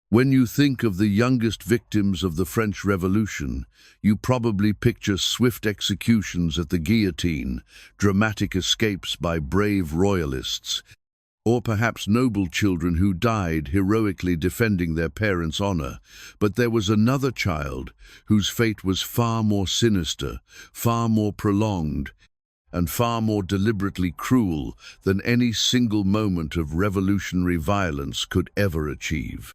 When you think of the youngest victims of the French Revolution, you probably picture swift executions at the guillotine, dramatic escapes by brave royalists, or perhaps noble children who died heroically defending their parents' honor. But there was another child whose fate was far more sinister, far more prolonged, and far more deliberately cruel than any single moment of revolutionary violence could ever achieve.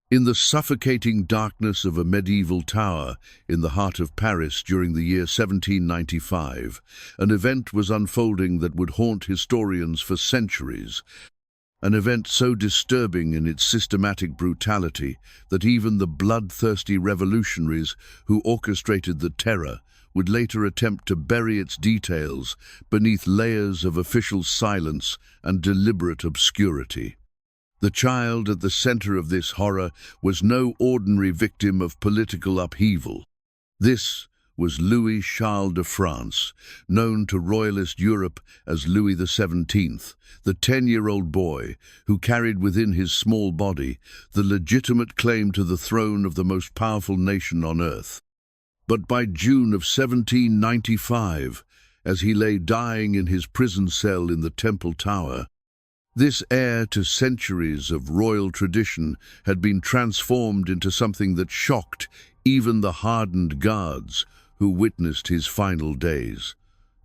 In the suffocating darkness of a medieval tower in the heart of Paris during the year 1795, an event was unfolding that would haunt historians for centuries. An event so disturbing in its systematic brutality that even the bloodthirsty revolutionaries who orchestrated the terror would later attempt to bury its details beneath layers of official silence and deliberate obscurity. The child at the center of this horror was no ordinary victim of political upheaval. This was Louis Charles de France, known to royalist Europe as Louis XVII, the 10-year-old boy who carried within his small body the legitimate claim to the throne of the most powerful nation on earth. But by June of 1795, as he lay dying in his prison cell in the Temple Tower, this heir to centuries of royal tradition had been transformed into something that shocked even the hardened guards who witnessed his final days.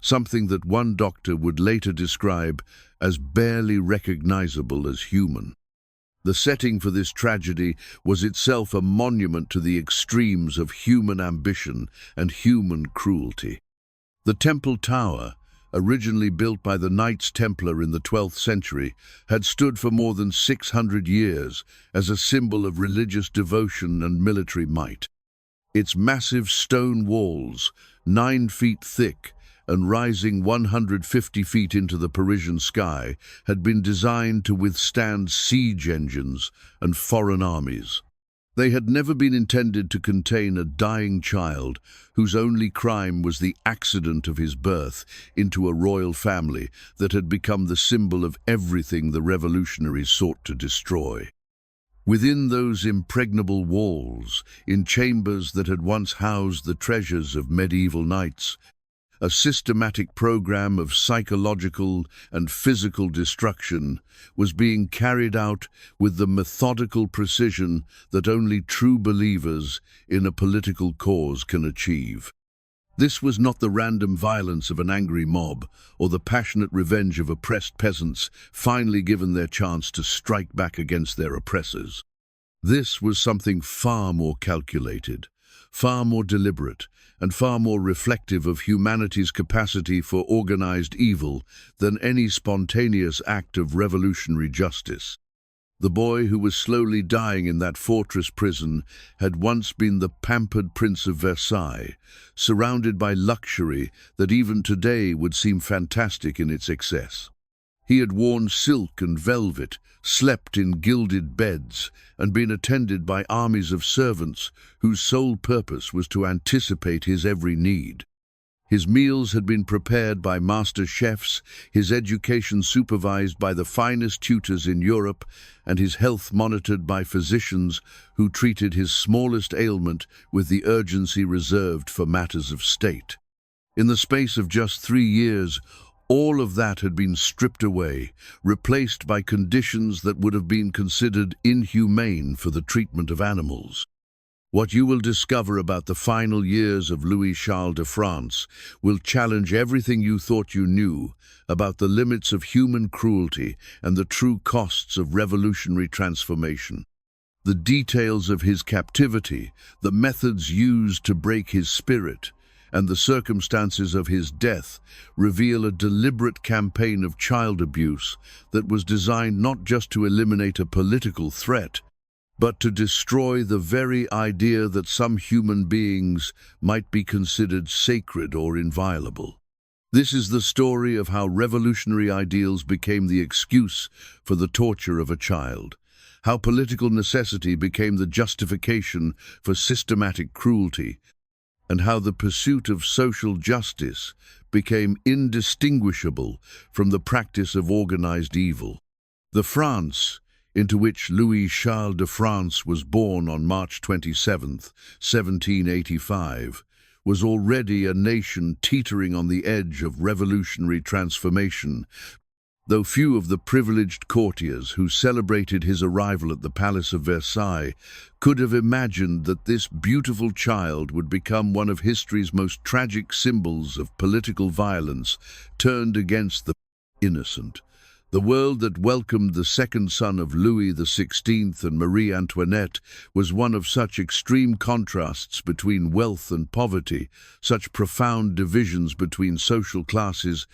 Something that one doctor would later describe as barely recognizable as human. The setting for this tragedy was itself a monument to the extremes of human ambition and human cruelty. The Temple Tower, originally built by the Knights Templar in the 12th century, had stood for more than 600 years as a symbol of religious devotion and military might. Its massive stone walls, 9 feet thick and rising 150 feet into the Parisian sky, had been designed to withstand siege engines and foreign armies. They had never been intended to contain a dying child whose only crime was the accident of his birth into a royal family that had become the symbol of everything the revolutionaries sought to destroy. Within those impregnable walls, in chambers that had once housed the treasures of medieval knights, a systematic program of psychological and physical destruction was being carried out with the methodical precision that only true believers in a political cause can achieve. This was not the random violence of an angry mob or the passionate revenge of oppressed peasants finally given their chance to strike back against their oppressors. This was something far more calculated, far more deliberate, and far more reflective of humanity's capacity for organized evil than any spontaneous act of revolutionary justice. The boy who was slowly dying in that fortress prison had once been the pampered Prince of Versailles, surrounded by luxury that even today would seem fantastic in its excess. He had worn silk and velvet, slept in gilded beds, and been attended by armies of servants whose sole purpose was to anticipate his every need. His meals had been prepared by master chefs, his education supervised by the finest tutors in Europe, and his health monitored by physicians who treated his smallest ailment with the urgency reserved for matters of state. In the space of just 3 years, all of that had been stripped away, replaced by conditions that would have been considered inhumane for the treatment of animals. What you will discover about the final years of Louis Charles de France will challenge everything you thought you knew about the limits of human cruelty and the true costs of revolutionary transformation. The details of his captivity, the methods used to break his spirit, and the circumstances of his death reveal a deliberate campaign of child abuse that was designed not just to eliminate a political threat, but to destroy the very idea that some human beings might be considered sacred or inviolable. This is the story of how revolutionary ideals became the excuse for the torture of a child, how political necessity became the justification for systematic cruelty, and how the pursuit of social justice became indistinguishable from the practice of organized evil. The France, into which Louis Charles de France was born on March 27, 1785, was already a nation teetering on the edge of revolutionary transformation, though few of the privileged courtiers who celebrated his arrival at the Palace of Versailles could have imagined that this beautiful child would become one of history's most tragic symbols of political violence turned against the innocent. The world that welcomed the second son of Louis XVI and Marie Antoinette was one of such extreme contrasts between wealth and poverty, such profound divisions between social classes,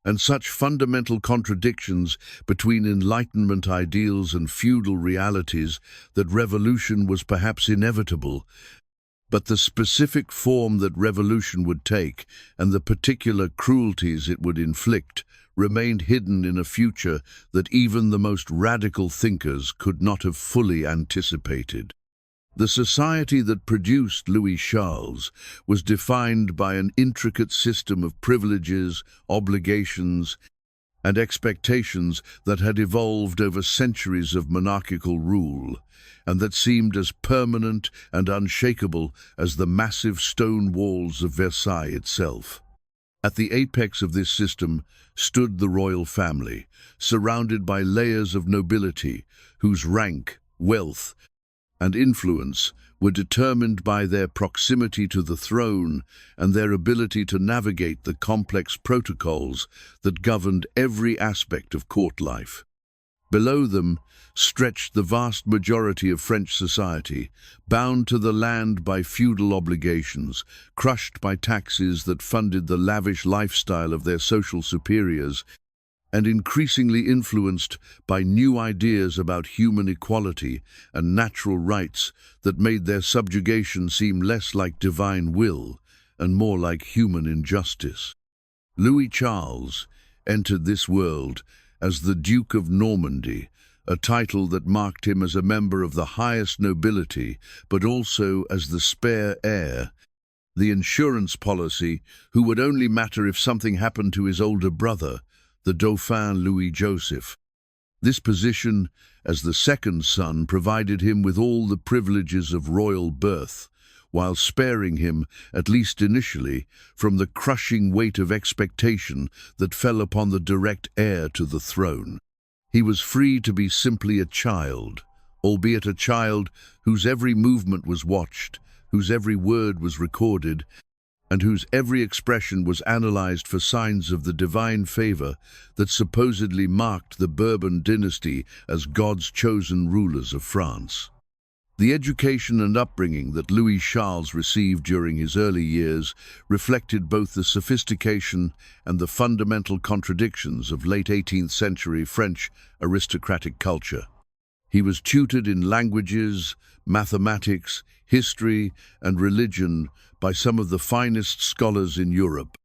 and such fundamental contradictions between Enlightenment ideals and feudal realities that revolution was perhaps inevitable. But the specific form that revolution would take and the particular cruelties it would inflict remained hidden in a future that even the most radical thinkers could not have fully anticipated. The society that produced Louis Charles was defined by an intricate system of privileges, obligations, and expectations that had evolved over centuries of monarchical rule, and that seemed as permanent and unshakable as the massive stone walls of Versailles itself. At the apex of this system stood the royal family, surrounded by layers of nobility whose rank, wealth, and influence were determined by their proximity to the throne and their ability to navigate the complex protocols that governed every aspect of court life. Below them stretched the vast majority of French society, bound to the land by feudal obligations, crushed by taxes that funded the lavish lifestyle of their social superiors, and increasingly influenced by new ideas about human equality and natural rights that made their subjugation seem less like divine will and more like human injustice. Louis Charles entered this world as the Duke of Normandy, a title that marked him as a member of the highest nobility, but also as the spare heir, the insurance policy who would only matter if something happened to his older brother, the Dauphin Louis-Joseph. This position, as the second son, provided him with all the privileges of royal birth, while sparing him, at least initially, from the crushing weight of expectation that fell upon the direct heir to the throne. He was free to be simply a child, albeit a child whose every movement was watched, whose every word was recorded, and whose every expression was analyzed for signs of the divine favor that supposedly marked the Bourbon dynasty as God's chosen rulers of France. The education and upbringing that Louis Charles received during his early years reflected both the sophistication and the fundamental contradictions of late 18th century French aristocratic culture. He was tutored in languages, mathematics, history, and religion by some of the finest scholars in Europe,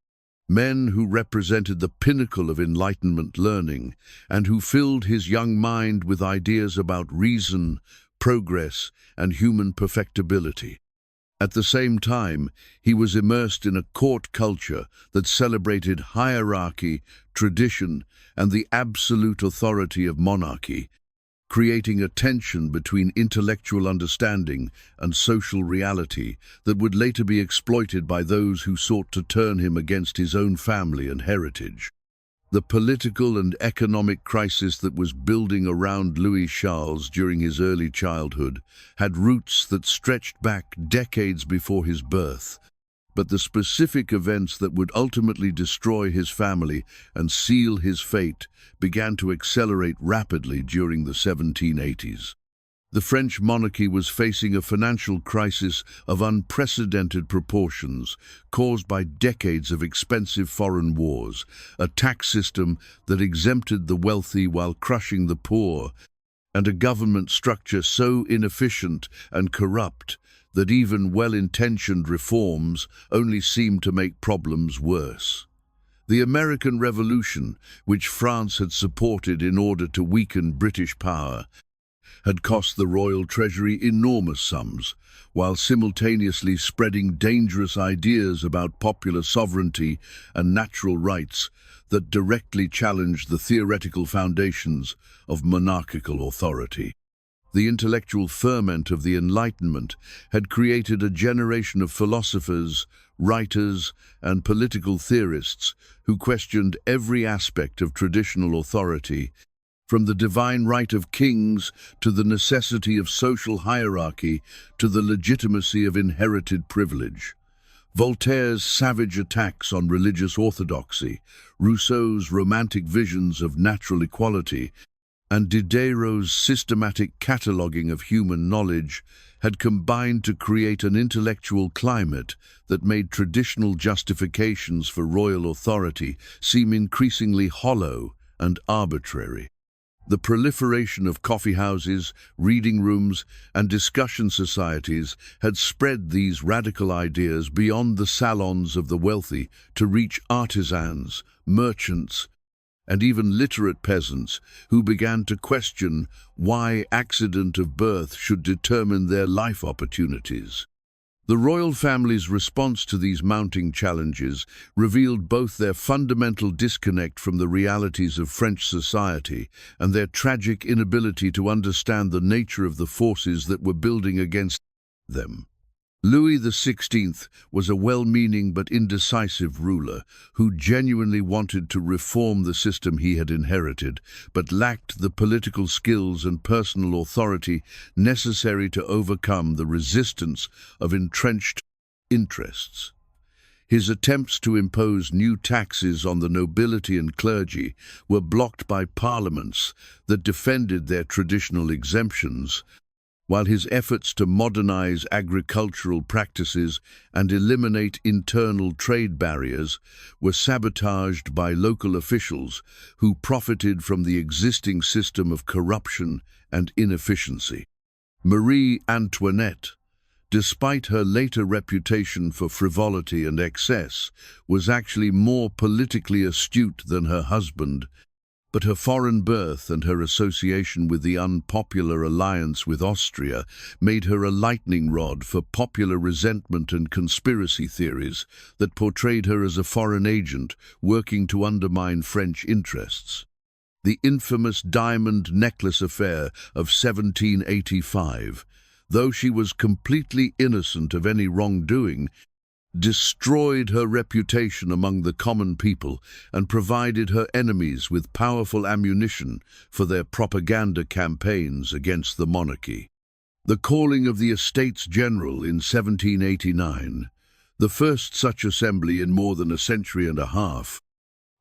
men who represented the pinnacle of Enlightenment learning and who filled his young mind with ideas about reason, progress, and human perfectibility. At the same time, he was immersed in a court culture that celebrated hierarchy, tradition, and the absolute authority of monarchy, creating a tension between intellectual understanding and social reality that would later be exploited by those who sought to turn him against his own family and heritage. The political and economic crisis that was building around Louis Charles during his early childhood had roots that stretched back decades before his birth, but the specific events that would ultimately destroy his family and seal his fate began to accelerate rapidly during the 1780s. The French monarchy was facing a financial crisis of unprecedented proportions, caused by decades of expensive foreign wars, a tax system that exempted the wealthy while crushing the poor, and a government structure so inefficient and corrupt that even well-intentioned reforms only seemed to make problems worse. The American Revolution, which France had supported in order to weaken British power, had cost the royal treasury enormous sums, while simultaneously spreading dangerous ideas about popular sovereignty and natural rights that directly challenged the theoretical foundations of monarchical authority. The intellectual ferment of the Enlightenment had created a generation of philosophers, writers, and political theorists who questioned every aspect of traditional authority, from the divine right of kings to the necessity of social hierarchy to the legitimacy of inherited privilege. Voltaire's savage attacks on religious orthodoxy, Rousseau's romantic visions of natural equality, and Diderot's systematic cataloguing of human knowledge had combined to create an intellectual climate that made traditional justifications for royal authority seem increasingly hollow and arbitrary. The proliferation of coffeehouses, reading rooms, and discussion societies had spread these radical ideas beyond the salons of the wealthy to reach artisans, merchants, and even literate peasants who began to question why accident of birth should determine their life opportunities. The royal family's response to these mounting challenges revealed both their fundamental disconnect from the realities of French society and their tragic inability to understand the nature of the forces that were building against them. Louis XVI was a well-meaning but indecisive ruler who genuinely wanted to reform the system he had inherited, but lacked the political skills and personal authority necessary to overcome the resistance of entrenched interests. His attempts to impose new taxes on the nobility and clergy were blocked by parliaments that defended their traditional exemptions, while his efforts to modernize agricultural practices and eliminate internal trade barriers were sabotaged by local officials who profited from the existing system of corruption and inefficiency. Marie Antoinette, despite her later reputation for frivolity and excess, was actually more politically astute than her husband, but her foreign birth and her association with the unpopular alliance with Austria made her a lightning rod for popular resentment and conspiracy theories that portrayed her as a foreign agent working to undermine French interests. The infamous diamond necklace affair of 1785, though she was completely innocent of any wrongdoing, destroyed her reputation among the common people and provided her enemies with powerful ammunition for their propaganda campaigns against the monarchy. The calling of the Estates General in 1789, the first such assembly in more than a century and a half,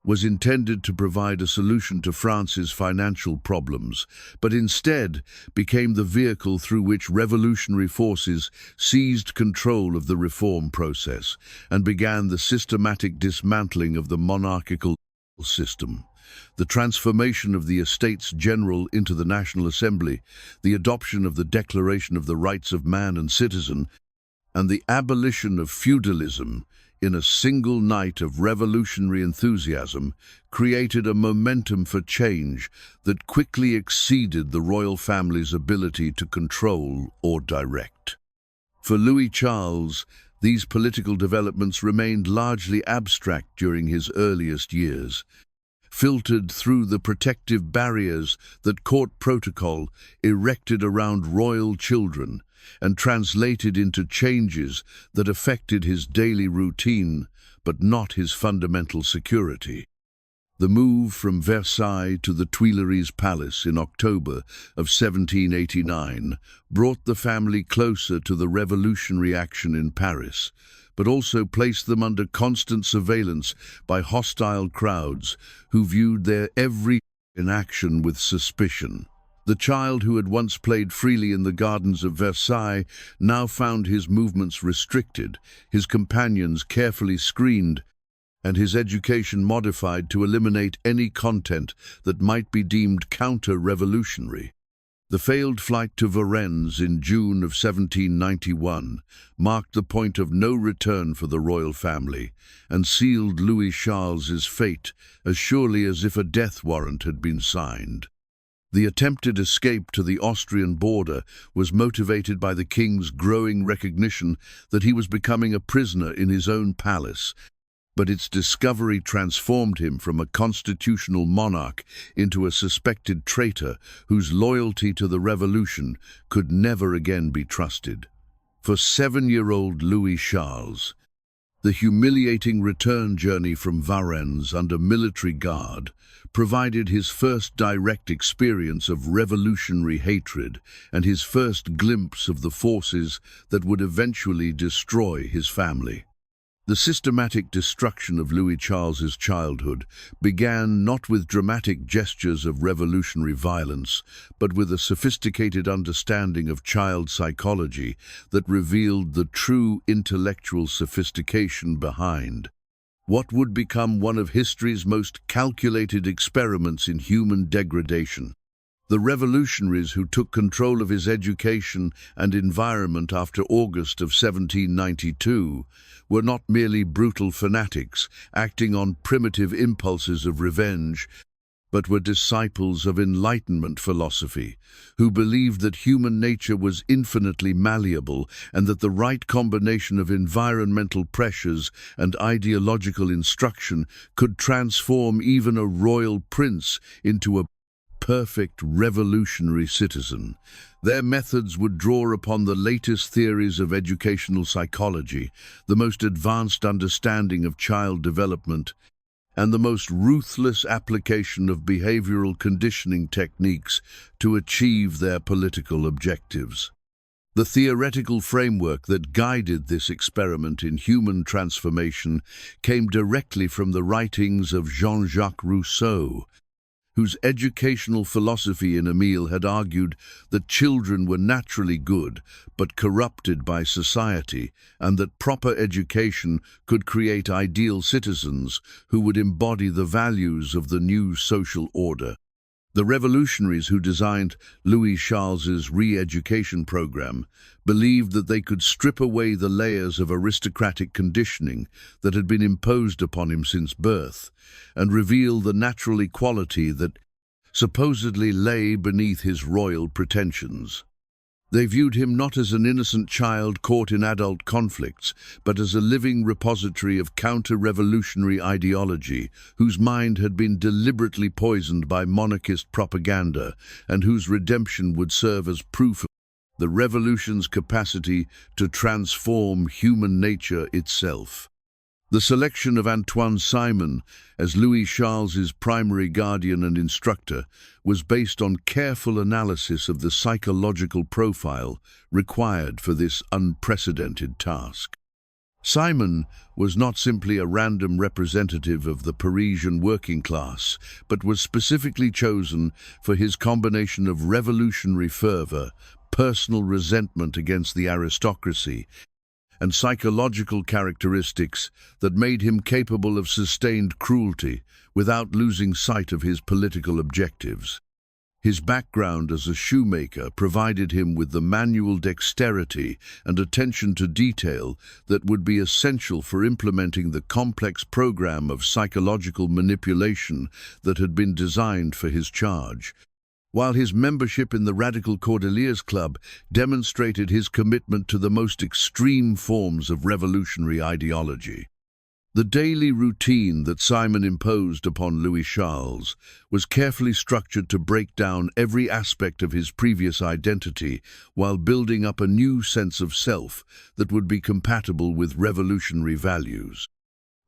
was intended to provide a solution to France's financial problems, but instead became the vehicle through which revolutionary forces seized control of the reform process and began the systematic dismantling of the monarchical system. The transformation of the Estates General into the National Assembly, the adoption of the Declaration of the Rights of Man and Citizen, and the abolition of feudalism in a single night of revolutionary enthusiasm created a momentum for change that quickly exceeded the royal family's ability to control or direct. For Louis Charles, these political developments remained largely abstract during his earliest years, filtered through the protective barriers that court protocol erected around royal children and translated into changes that affected his daily routine but not his fundamental security. The move from Versailles to the Tuileries Palace in October of 1789 brought the family closer to the revolutionary action in Paris, but also placed them under constant surveillance by hostile crowds who viewed their every action with suspicion. The child who had once played freely in the gardens of Versailles now found his movements restricted, his companions carefully screened, and his education modified to eliminate any content that might be deemed counter-revolutionary. The failed flight to Varennes in June of 1791 marked the point of no return for the royal family and sealed Louis Charles's fate as surely as if a death warrant had been signed. The attempted escape to the Austrian border was motivated by the king's growing recognition that he was becoming a prisoner in his own palace, but its discovery transformed him from a constitutional monarch into a suspected traitor whose loyalty to the revolution could never again be trusted. For 7-year-old Louis Charles, the humiliating return journey from Varennes under military guard provided his first direct experience of revolutionary hatred and his first glimpse of the forces that would eventually destroy his family. The systematic destruction of Louis Charles's childhood began not with dramatic gestures of revolutionary violence, but with a sophisticated understanding of child psychology that revealed the true intellectual sophistication behind what would become one of history's most calculated experiments in human degradation. The revolutionaries who took control of his education and environment after August of 1792 were not merely brutal fanatics acting on primitive impulses of revenge, but were disciples of Enlightenment philosophy, who believed that human nature was infinitely malleable and that the right combination of environmental pressures and ideological instruction could transform even a royal prince into a perfect revolutionary citizen. Their methods would draw upon the latest theories of educational psychology, the most advanced understanding of child development, and the most ruthless application of behavioral conditioning techniques to achieve their political objectives. The theoretical framework that guided this experiment in human transformation came directly from the writings of Jean-Jacques Rousseau, whose educational philosophy in Emile had argued that children were naturally good but corrupted by society, and that proper education could create ideal citizens who would embody the values of the new social order. The revolutionaries who designed Louis Charles's re-education program believed that they could strip away the layers of aristocratic conditioning that had been imposed upon him since birth and reveal the natural equality that supposedly lay beneath his royal pretensions. They viewed him not as an innocent child caught in adult conflicts, but as a living repository of counter-revolutionary ideology whose mind had been deliberately poisoned by monarchist propaganda and whose redemption would serve as proof of the revolution's capacity to transform human nature itself. The selection of Antoine Simon as Louis Charles's primary guardian and instructor was based on careful analysis of the psychological profile required for this unprecedented task. Simon was not simply a random representative of the Parisian working class, but was specifically chosen for his combination of revolutionary fervor, personal resentment against the aristocracy, and psychological characteristics that made him capable of sustained cruelty without losing sight of his political objectives. His background as a shoemaker provided him with the manual dexterity and attention to detail that would be essential for implementing the complex program of psychological manipulation that had been designed for his charge, while his membership in the Radical Cordeliers Club demonstrated his commitment to the most extreme forms of revolutionary ideology. The daily routine that Simon imposed upon Louis Charles was carefully structured to break down every aspect of his previous identity while building up a new sense of self that would be compatible with revolutionary values.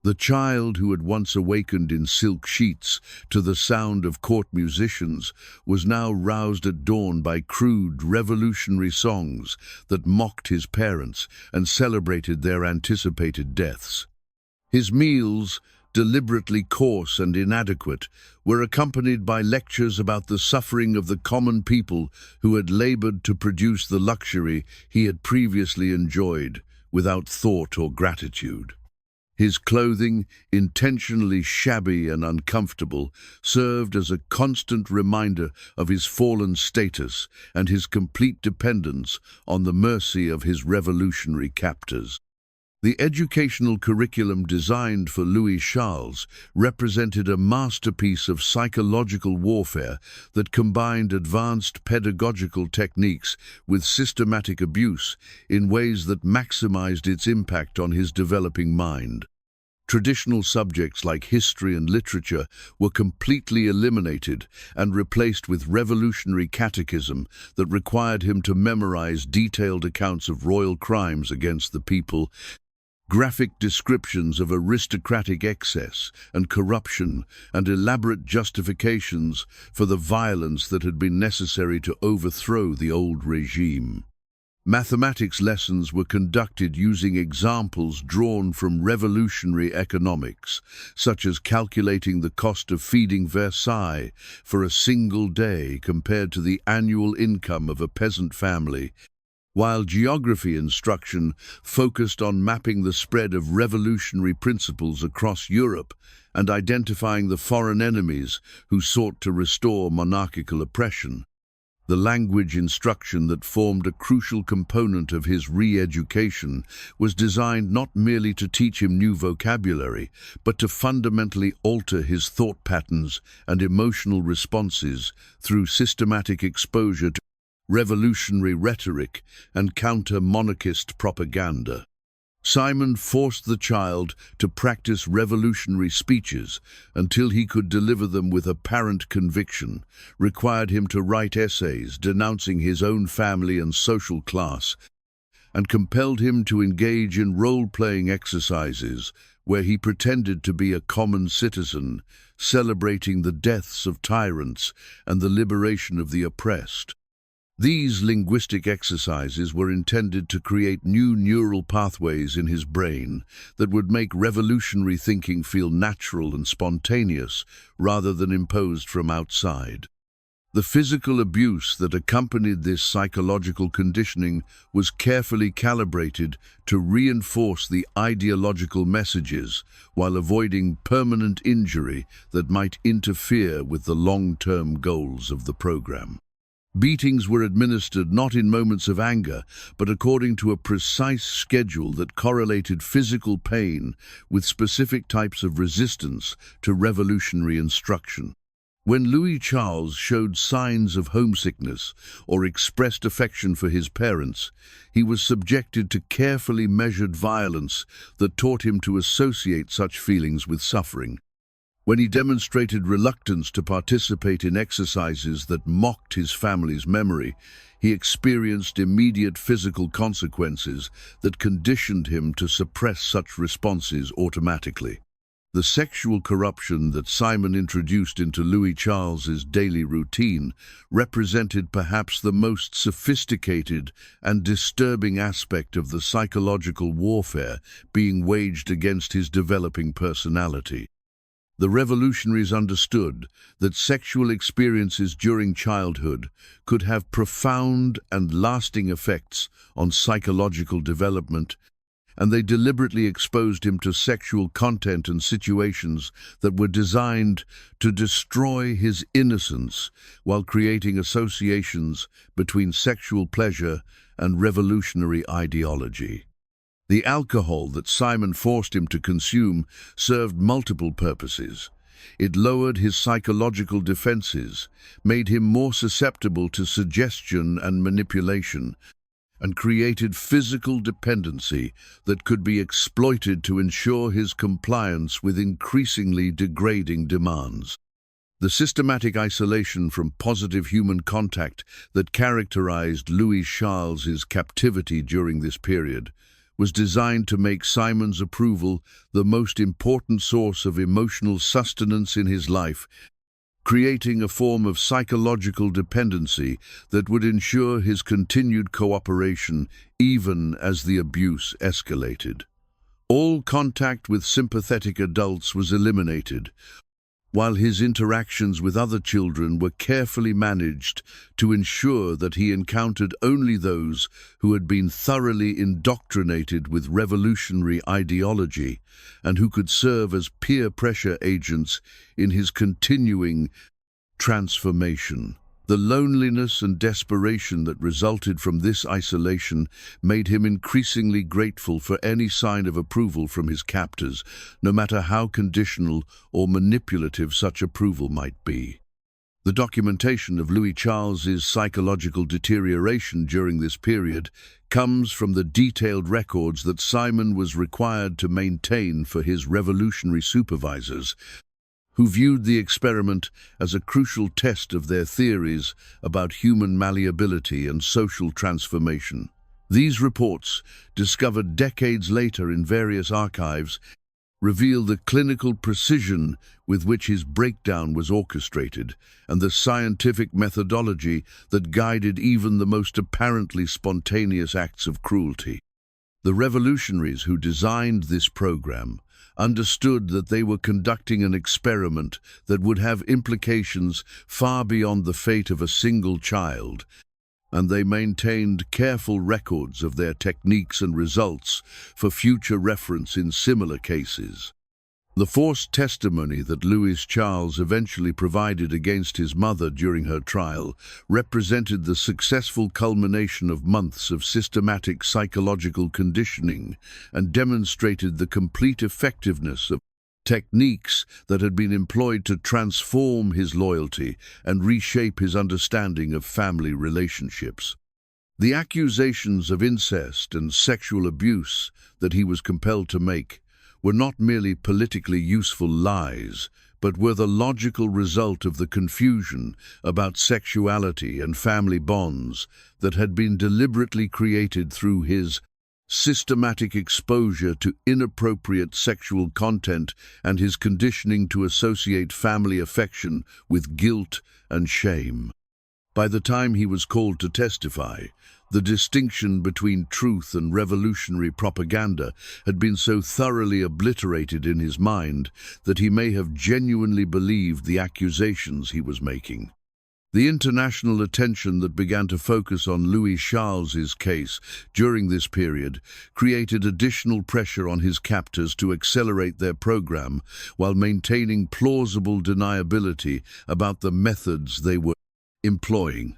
The child who had once awakened in silk sheets to the sound of court musicians was now roused at dawn by crude revolutionary songs that mocked his parents and celebrated their anticipated deaths. His meals, deliberately coarse and inadequate, were accompanied by lectures about the suffering of the common people who had labored to produce the luxury he had previously enjoyed without thought or gratitude. His clothing, intentionally shabby and uncomfortable, served as a constant reminder of his fallen status and his complete dependence on the mercy of his revolutionary captors. The educational curriculum designed for Louis Charles represented a masterpiece of psychological warfare that combined advanced pedagogical techniques with systematic abuse in ways that maximized its impact on his developing mind. Traditional subjects like history and literature were completely eliminated and replaced with revolutionary catechism that required him to memorize detailed accounts of royal crimes against the people, graphic descriptions of aristocratic excess and corruption, and elaborate justifications for the violence that had been necessary to overthrow the old regime. Mathematics lessons were conducted using examples drawn from revolutionary economics, such as calculating the cost of feeding Versailles for a single day compared to the annual income of a peasant family, while geography instruction focused on mapping the spread of revolutionary principles across Europe and identifying the foreign enemies who sought to restore monarchical oppression. The language instruction that formed a crucial component of his re-education was designed not merely to teach him new vocabulary, but to fundamentally alter his thought patterns and emotional responses through systematic exposure to revolutionary rhetoric and counter-monarchist propaganda. Simon forced the child to practice revolutionary speeches until he could deliver them with apparent conviction, required him to write essays denouncing his own family and social class, and compelled him to engage in role-playing exercises where he pretended to be a common citizen, celebrating the deaths of tyrants and the liberation of the oppressed. These linguistic exercises were intended to create new neural pathways in his brain that would make revolutionary thinking feel natural and spontaneous rather than imposed from outside. The physical abuse that accompanied this psychological conditioning was carefully calibrated to reinforce the ideological messages while avoiding permanent injury that might interfere with the long-term goals of the program. Beatings were administered not in moments of anger, but according to a precise schedule that correlated physical pain with specific types of resistance to revolutionary instruction. When Louis Charles showed signs of homesickness or expressed affection for his parents, he was subjected to carefully measured violence that taught him to associate such feelings with suffering. When he demonstrated reluctance to participate in exercises that mocked his family's memory, he experienced immediate physical consequences that conditioned him to suppress such responses automatically. The sexual corruption that Simon introduced into Louis Charles's daily routine represented perhaps the most sophisticated and disturbing aspect of the psychological warfare being waged against his developing personality. The revolutionaries understood that sexual experiences during childhood could have profound and lasting effects on psychological development, and they deliberately exposed him to sexual content and situations that were designed to destroy his innocence while creating associations between sexual pleasure and revolutionary ideology. The alcohol that Simon forced him to consume served multiple purposes. It lowered his psychological defenses, made him more susceptible to suggestion and manipulation, and created physical dependency that could be exploited to ensure his compliance with increasingly degrading demands. The systematic isolation from positive human contact that characterized Louis Charles's captivity during this period was designed to make Simon's approval the most important source of emotional sustenance in his life, creating a form of psychological dependency that would ensure his continued cooperation even as the abuse escalated. All contact with sympathetic adults was eliminated, while his interactions with other children were carefully managed to ensure that he encountered only those who had been thoroughly indoctrinated with revolutionary ideology and who could serve as peer pressure agents in his continuing transformation. The loneliness and desperation that resulted from this isolation made him increasingly grateful for any sign of approval from his captors, no matter how conditional or manipulative such approval might be. The documentation of Louis Charles's psychological deterioration during this period comes from the detailed records that Simon was required to maintain for his revolutionary supervisors, who viewed the experiment as a crucial test of their theories about human malleability and social transformation. These reports, discovered decades later in various archives, reveal the clinical precision with which his breakdown was orchestrated and the scientific methodology that guided even the most apparently spontaneous acts of cruelty. The revolutionaries who designed this program understood that they were conducting an experiment that would have implications far beyond the fate of a single child, and they maintained careful records of their techniques and results for future reference in similar cases. The forced testimony that Louis Charles eventually provided against his mother during her trial represented the successful culmination of months of systematic psychological conditioning and demonstrated the complete effectiveness of techniques that had been employed to transform his loyalty and reshape his understanding of family relationships. The accusations of incest and sexual abuse that he was compelled to make were not merely politically useful lies, but were the logical result of the confusion about sexuality and family bonds that had been deliberately created through his systematic exposure to inappropriate sexual content and his conditioning to associate family affection with guilt and shame. By the time he was called to testify, the distinction between truth and revolutionary propaganda had been so thoroughly obliterated in his mind that he may have genuinely believed the accusations he was making. The international attention that began to focus on Louis Charles's case during this period created additional pressure on his captors to accelerate their program while maintaining plausible deniability about the methods they were employing.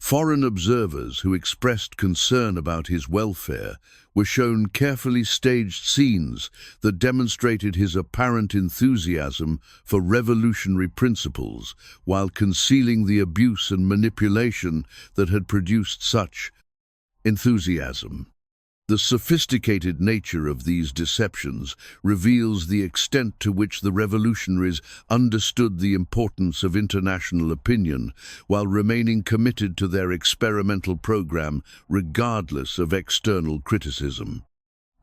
Foreign observers who expressed concern about his welfare were shown carefully staged scenes that demonstrated his apparent enthusiasm for revolutionary principles while concealing the abuse and manipulation that had produced such enthusiasm. The sophisticated nature of these deceptions reveals the extent to which the revolutionaries understood the importance of international opinion while remaining committed to their experimental program regardless of external criticism.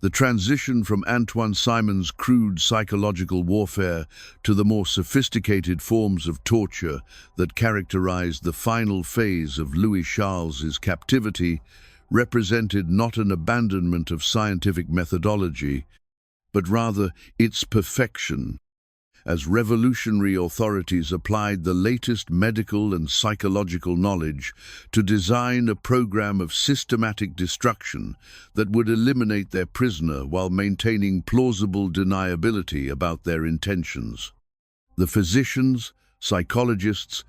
The transition from Antoine Simon's crude psychological warfare to the more sophisticated forms of torture that characterized the final phase of Louis Charles's captivity represented not an abandonment of scientific methodology, but rather its perfection, as revolutionary authorities applied the latest medical and psychological knowledge to design a program of systematic destruction that would eliminate their prisoner while maintaining plausible deniability about their intentions. The physicians, psychologists,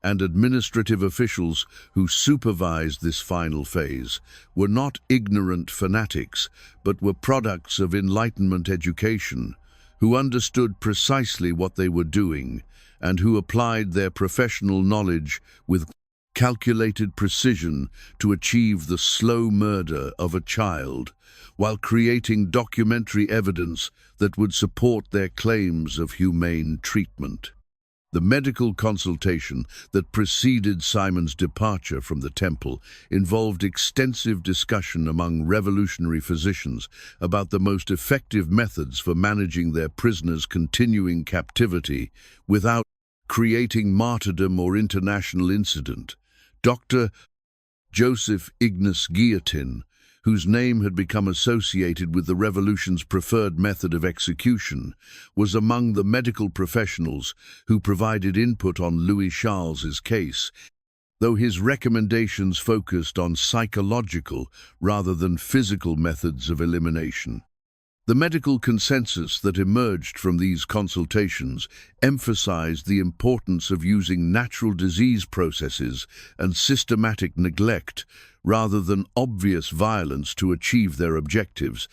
and administrative officials who supervised this final phase were not ignorant fanatics, but were products of Enlightenment education, who understood precisely what they were doing and who applied their professional knowledge with calculated precision to achieve the slow murder of a child, while creating documentary evidence that would support their claims of humane treatment. The medical consultation that preceded Simon's departure from the temple involved extensive discussion among revolutionary physicians about the most effective methods for managing their prisoners' continuing captivity without creating martyrdom or international incident. Dr. Joseph Ignace Guillotine, whose name had become associated with the revolution's preferred method of execution, was among the medical professionals who provided input on Louis Charles's case, though his recommendations focused on psychological rather than physical methods of elimination. The medical consensus that emerged from these consultations emphasized the importance of using natural disease processes and systematic neglect rather than obvious violence to achieve their objectives,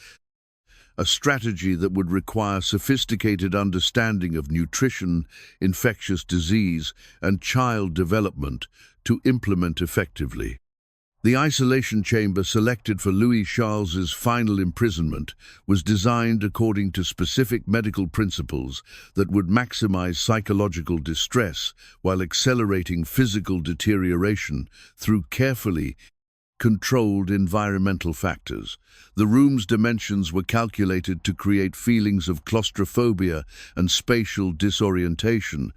a strategy that would require sophisticated understanding of nutrition, infectious disease, and child development to implement effectively. The isolation chamber selected for Louis Charles's final imprisonment was designed according to specific medical principles that would maximize psychological distress while accelerating physical deterioration through carefully controlled environmental factors. The room's dimensions were calculated to create feelings of claustrophobia and spatial disorientation,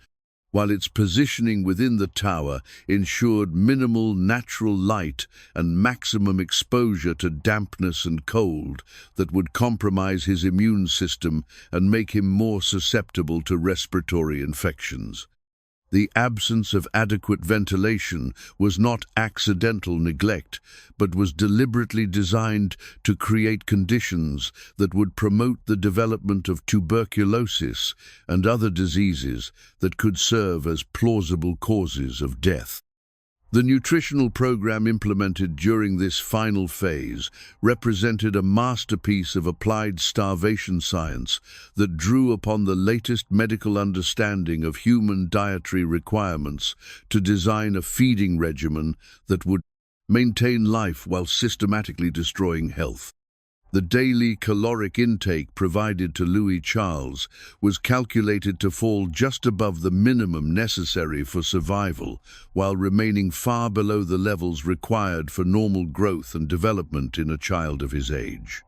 while its positioning within the tower ensured minimal natural light and maximum exposure to dampness and cold that would compromise his immune system and make him more susceptible to respiratory infections. The absence of adequate ventilation was not accidental neglect, but was deliberately designed to create conditions that would promote the development of tuberculosis and other diseases that could serve as plausible causes of death. The nutritional program implemented during this final phase represented a masterpiece of applied starvation science that drew upon the latest medical understanding of human dietary requirements to design a feeding regimen that would maintain life while systematically destroying health. The daily caloric intake provided to Louis Charles was calculated to fall just above the minimum necessary for survival, while remaining far below the levels required for normal growth and development in a child of his age.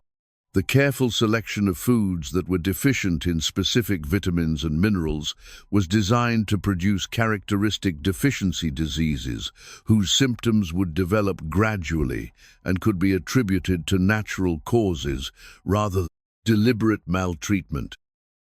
The careful selection of foods that were deficient in specific vitamins and minerals was designed to produce characteristic deficiency diseases whose symptoms would develop gradually and could be attributed to natural causes rather than deliberate maltreatment.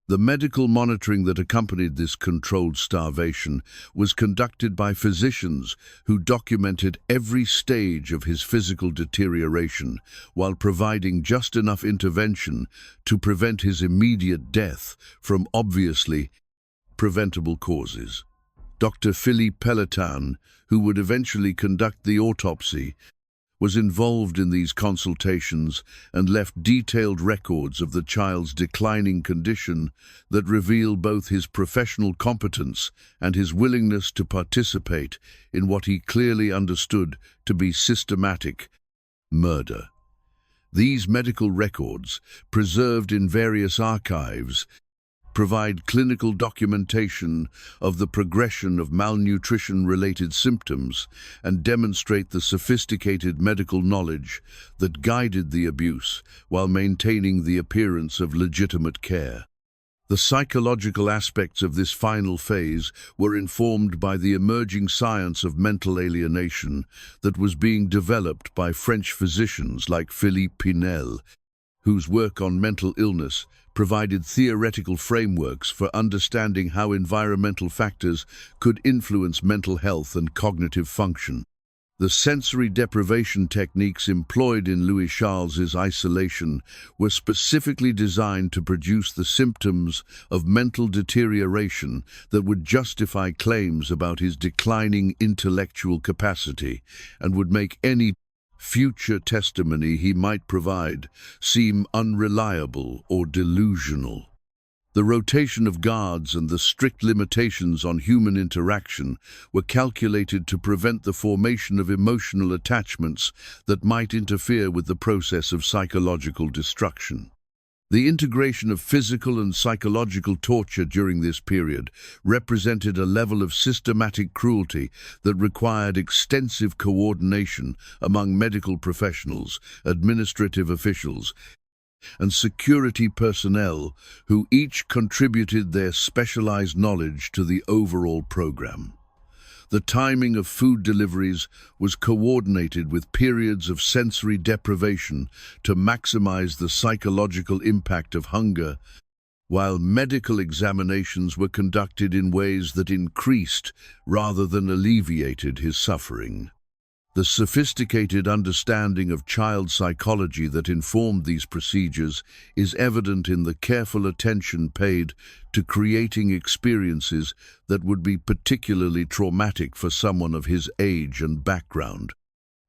The medical monitoring that accompanied this controlled starvation was conducted by physicians who documented every stage of his physical deterioration while providing just enough intervention to prevent his immediate death from obviously preventable causes. Dr. Philippe Pelletan, who would eventually conduct the autopsy, was involved in these consultations and left detailed records of the child's declining condition that reveal both his professional competence and his willingness to participate in what he clearly understood to be systematic murder. These medical records, preserved in various archives, provide clinical documentation of the progression of malnutrition-related symptoms and demonstrate the sophisticated medical knowledge that guided the abuse while maintaining the appearance of legitimate care. The psychological aspects of this final phase were informed by the emerging science of mental alienation that was being developed by French physicians like Philippe Pinel, whose work on mental illness provided theoretical frameworks for understanding how environmental factors could influence mental health and cognitive function. The sensory deprivation techniques employed in Louis Charles's isolation were specifically designed to produce the symptoms of mental deterioration that would justify claims about his declining intellectual capacity and would make any future testimony he might provide seem unreliable or delusional. The rotation of guards and the strict limitations on human interaction were calculated to prevent the formation of emotional attachments that might interfere with the process of psychological destruction. The integration of physical and psychological torture during this period represented a level of systematic cruelty that required extensive coordination among medical professionals, administrative officials, and security personnel who each contributed their specialized knowledge to the overall program. The timing of food deliveries was coordinated with periods of sensory deprivation to maximize the psychological impact of hunger, while medical examinations were conducted in ways that increased rather than alleviated his suffering. The sophisticated understanding of child psychology that informed these procedures is evident in the careful attention paid to creating experiences that would be particularly traumatic for someone of his age and background.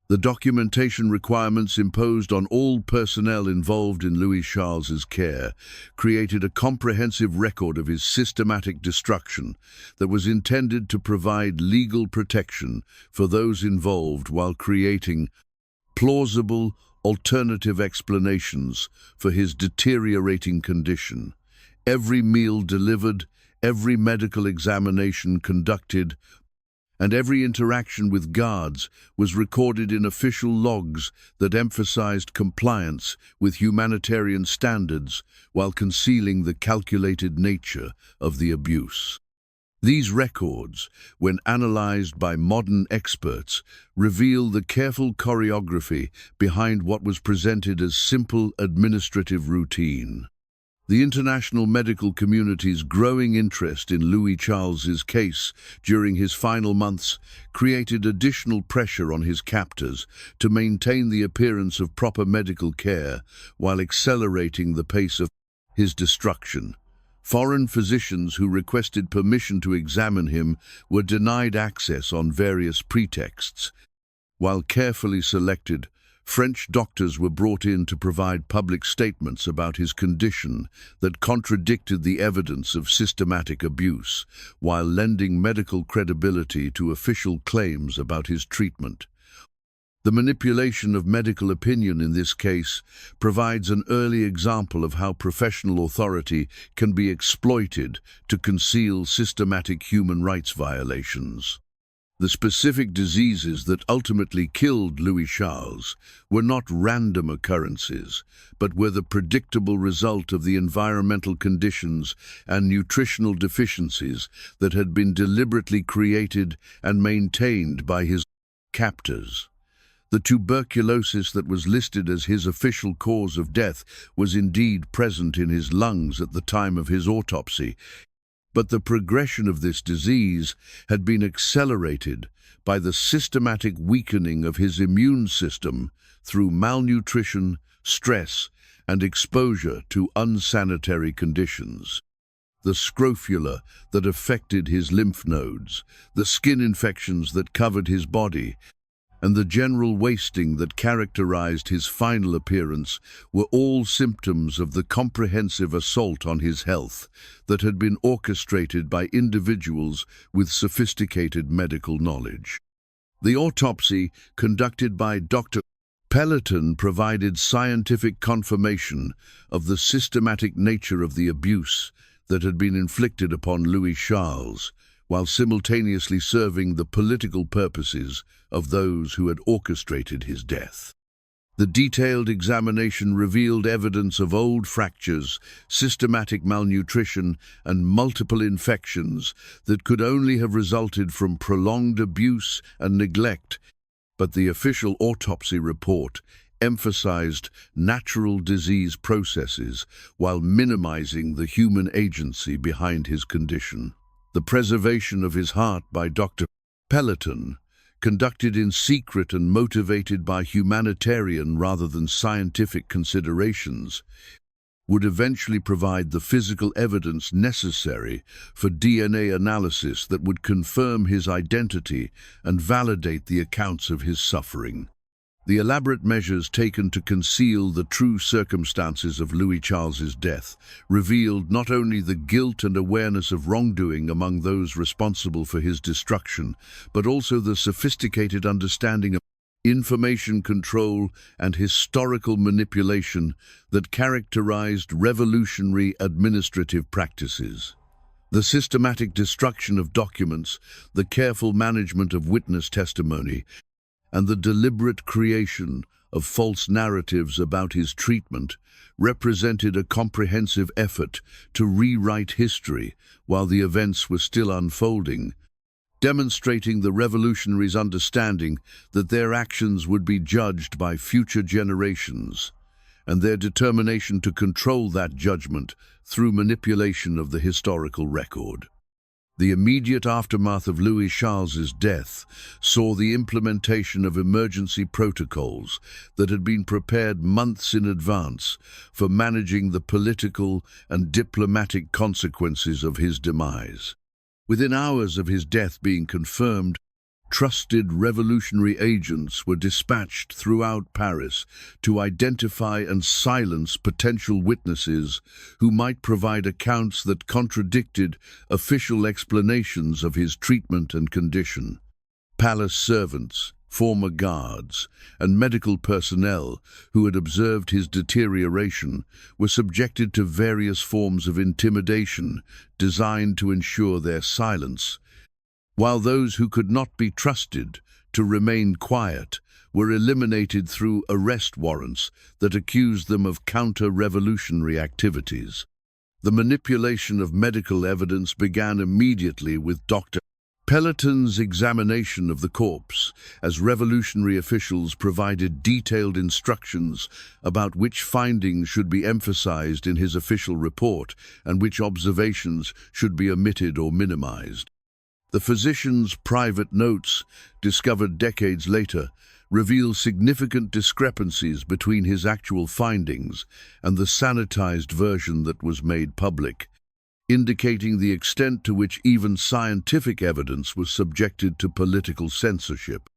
The documentation requirements imposed on all personnel involved in Louis Charles's care created a comprehensive record of his systematic destruction that was intended to provide legal protection for those involved while creating plausible, alternative explanations for his deteriorating condition. Every meal delivered, every medical examination conducted, and every interaction with guards was recorded in official logs that emphasized compliance with humanitarian standards while concealing the calculated nature of the abuse. These records, when analyzed by modern experts, reveal the careful choreography behind what was presented as simple administrative routine. The international medical community's growing interest in Louis Charles's case during his final months created additional pressure on his captors to maintain the appearance of proper medical care while accelerating the pace of his destruction. Foreign physicians who requested permission to examine him were denied access on various pretexts, while carefully selected French doctors were brought in to provide public statements about his condition that contradicted the evidence of systematic abuse, while lending medical credibility to official claims about his treatment. The manipulation of medical opinion in this case provides an early example of how professional authority can be exploited to conceal systematic human rights violations. The specific diseases that ultimately killed Louis Charles were not random occurrences, but were the predictable result of the environmental conditions and nutritional deficiencies that had been deliberately created and maintained by his captors. The tuberculosis that was listed as his official cause of death was indeed present in his lungs at the time of his autopsy, but the progression of this disease had been accelerated by the systematic weakening of his immune system through malnutrition, stress, and exposure to unsanitary conditions. The scrofula that affected his lymph nodes, the skin infections that covered his body, and the general wasting that characterized his final appearance were all symptoms of the comprehensive assault on his health that had been orchestrated by individuals with sophisticated medical knowledge. The autopsy, conducted by Dr. Pelleton, provided scientific confirmation of the systematic nature of the abuse that had been inflicted upon Louis Charles, while simultaneously serving the political purposes of those who had orchestrated his death. The detailed examination revealed evidence of old fractures, systematic malnutrition, and multiple infections that could only have resulted from prolonged abuse and neglect, but the official autopsy report emphasized natural disease processes while minimizing the human agency behind his condition. The preservation of his heart by Dr. Pelleton, conducted in secret and motivated by humanitarian rather than scientific considerations, would eventually provide the physical evidence necessary for DNA analysis that would confirm his identity and validate the accounts of his suffering. The elaborate measures taken to conceal the true circumstances of Louis Charles's death revealed not only the guilt and awareness of wrongdoing among those responsible for his destruction, but also the sophisticated understanding of information control and historical manipulation that characterized revolutionary administrative practices. The systematic destruction of documents, the careful management of witness testimony, and the deliberate creation of false narratives about his treatment represented a comprehensive effort to rewrite history while the events were still unfolding, demonstrating the revolutionaries' understanding that their actions would be judged by future generations, and their determination to control that judgment through manipulation of the historical record. The immediate aftermath of Louis Charles's death saw the implementation of emergency protocols that had been prepared months in advance for managing the political and diplomatic consequences of his demise. Within hours of his death being confirmed, trusted revolutionary agents were dispatched throughout Paris to identify and silence potential witnesses who might provide accounts that contradicted official explanations of his treatment and condition. Palace servants, former guards, and medical personnel who had observed his deterioration were subjected to various forms of intimidation designed to ensure their silence, while those who could not be trusted to remain quiet were eliminated through arrest warrants that accused them of counter-revolutionary activities. The manipulation of medical evidence began immediately with Dr. Pelleton's examination of the corpse, as revolutionary officials provided detailed instructions about which findings should be emphasized in his official report and which observations should be omitted or minimized. The physician's private notes, discovered decades later, reveal significant discrepancies between his actual findings and the sanitized version that was made public, indicating the extent to which even scientific evidence was subjected to political censorship.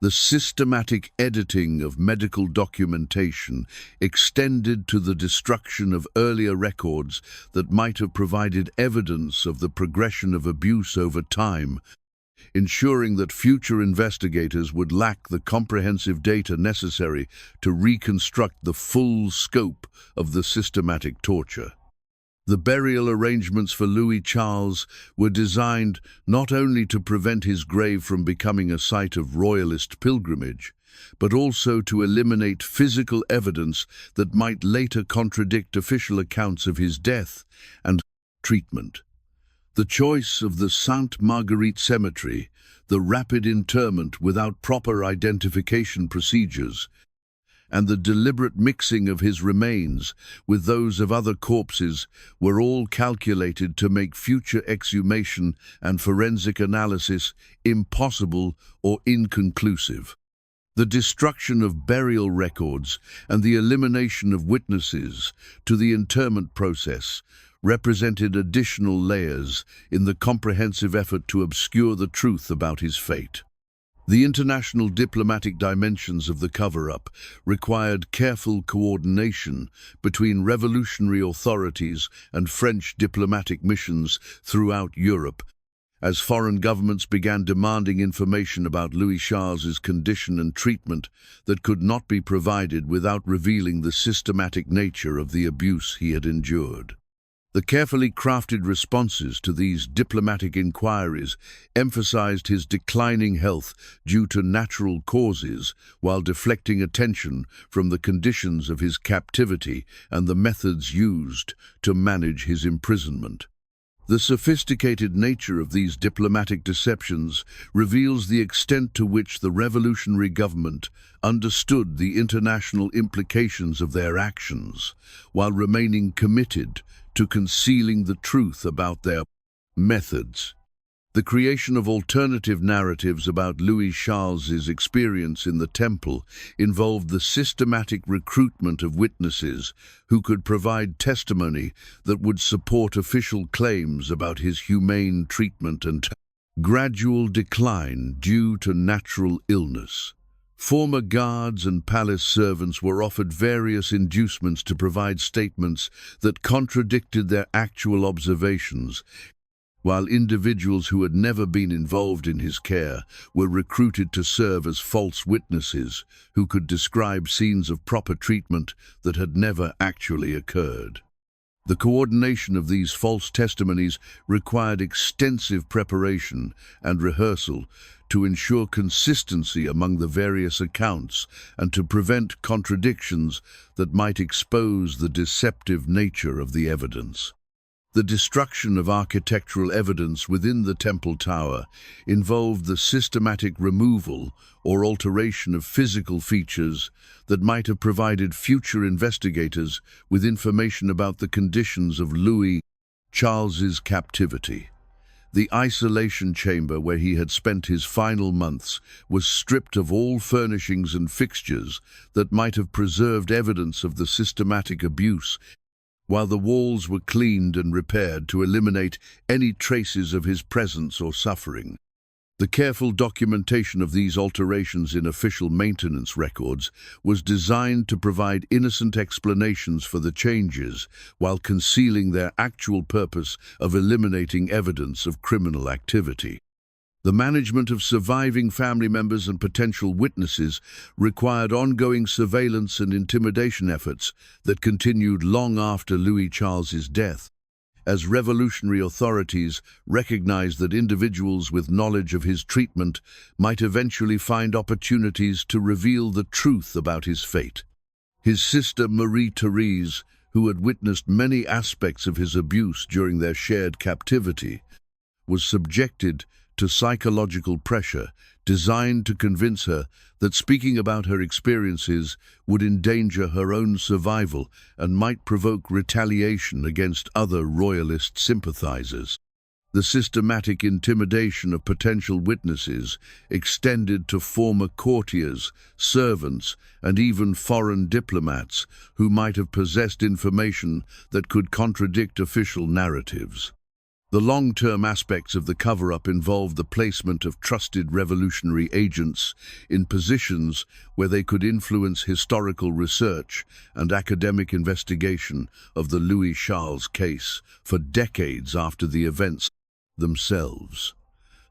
The systematic editing of medical documentation extended to the destruction of earlier records that might have provided evidence of the progression of abuse over time, ensuring that future investigators would lack the comprehensive data necessary to reconstruct the full scope of the systematic torture. The burial arrangements for Louis Charles were designed not only to prevent his grave from becoming a site of royalist pilgrimage, but also to eliminate physical evidence that might later contradict official accounts of his death and treatment. The choice of the Sainte Marguerite Cemetery, the rapid interment without proper identification procedures, and the deliberate mixing of his remains with those of other corpses were all calculated to make future exhumation and forensic analysis impossible or inconclusive. The destruction of burial records and the elimination of witnesses to the interment process represented additional layers in the comprehensive effort to obscure the truth about his fate. The international diplomatic dimensions of the cover-up required careful coordination between revolutionary authorities and French diplomatic missions throughout Europe, as foreign governments began demanding information about Louis Charles's condition and treatment that could not be provided without revealing the systematic nature of the abuse he had endured. The carefully crafted responses to these diplomatic inquiries emphasized his declining health due to natural causes, while deflecting attention from the conditions of his captivity and the methods used to manage his imprisonment. The sophisticated nature of these diplomatic deceptions reveals the extent to which the revolutionary government understood the international implications of their actions, while remaining committed to concealing the truth about their methods. The creation of alternative narratives about Louis Charles's experience in the temple involved the systematic recruitment of witnesses who could provide testimony that would support official claims about his humane treatment and gradual decline due to natural illness. Former guards and palace servants were offered various inducements to provide statements that contradicted their actual observations, while individuals who had never been involved in his care were recruited to serve as false witnesses who could describe scenes of proper treatment that had never actually occurred. The coordination of these false testimonies required extensive preparation and rehearsal to ensure consistency among the various accounts and to prevent contradictions that might expose the deceptive nature of the evidence. The destruction of architectural evidence within the temple tower involved the systematic removal or alteration of physical features that might have provided future investigators with information about the conditions of Louis Charles's captivity. The isolation chamber where he had spent his final months was stripped of all furnishings and fixtures that might have preserved evidence of the systematic abuse, while the walls were cleaned and repaired to eliminate any traces of his presence or suffering. The careful documentation of these alterations in official maintenance records was designed to provide innocent explanations for the changes while concealing their actual purpose of eliminating evidence of criminal activity. The management of surviving family members and potential witnesses required ongoing surveillance and intimidation efforts that continued long after Louis Charles's death, as revolutionary authorities recognized that individuals with knowledge of his treatment might eventually find opportunities to reveal the truth about his fate. His sister Marie-Therese, who had witnessed many aspects of his abuse during their shared captivity, was subjected to psychological pressure designed to convince her that speaking about her experiences would endanger her own survival and might provoke retaliation against other royalist sympathizers. The systematic intimidation of potential witnesses extended to former courtiers, servants, and even foreign diplomats who might have possessed information that could contradict official narratives. The long-term aspects of the cover-up involved the placement of trusted revolutionary agents in positions where they could influence historical research and academic investigation of the Louis Charles case for decades after the events themselves.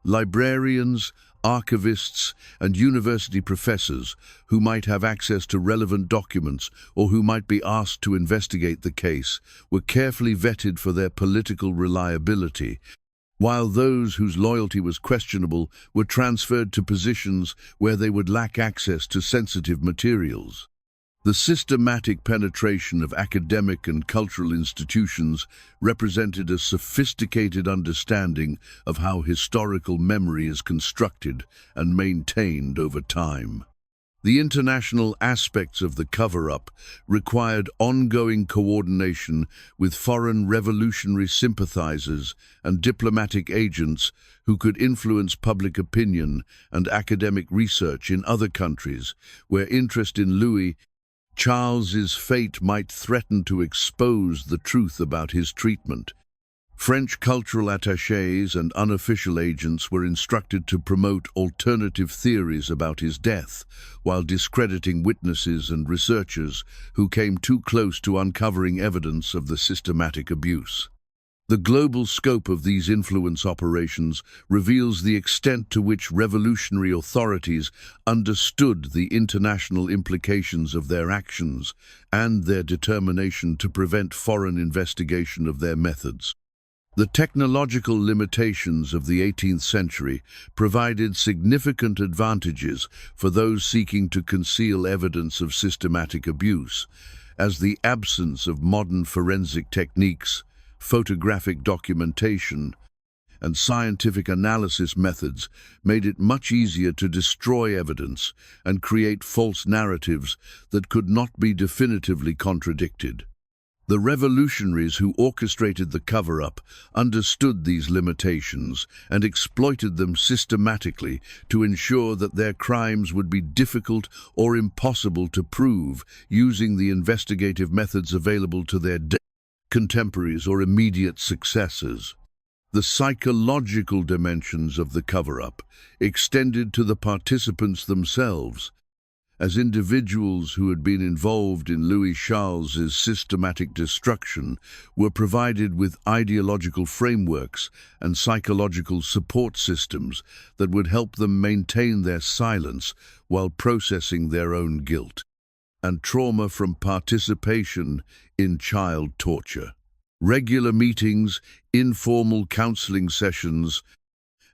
Librarians, archivists, and university professors who might have access to relevant documents or who might be asked to investigate the case were carefully vetted for their political reliability, while those whose loyalty was questionable were transferred to positions where they would lack access to sensitive materials. The systematic penetration of academic and cultural institutions represented a sophisticated understanding of how historical memory is constructed and maintained over time. The international aspects of the cover-up required ongoing coordination with foreign revolutionary sympathizers and diplomatic agents who could influence public opinion and academic research in other countries where interest in Louis Charles's fate might threaten to expose the truth about his treatment. French cultural attachés and unofficial agents were instructed to promote alternative theories about his death, while discrediting witnesses and researchers who came too close to uncovering evidence of the systematic abuse. The global scope of these influence operations reveals the extent to which revolutionary authorities understood the international implications of their actions and their determination to prevent foreign investigation of their methods. The technological limitations of the 18th century provided significant advantages for those seeking to conceal evidence of systematic abuse, as the absence of modern forensic techniques, photographic documentation, and scientific analysis methods made it much easier to destroy evidence and create false narratives that could not be definitively contradicted. The revolutionaries who orchestrated the cover-up understood these limitations and exploited them systematically to ensure that their crimes would be difficult or impossible to prove using the investigative methods available to their contemporaries or immediate successors. The psychological dimensions of the cover-up extended to the participants themselves, as individuals who had been involved in Louis Charles's systematic destruction were provided with ideological frameworks and psychological support systems that would help them maintain their silence while processing their own guilt and trauma from participation in child torture. Regular meetings, informal counseling sessions,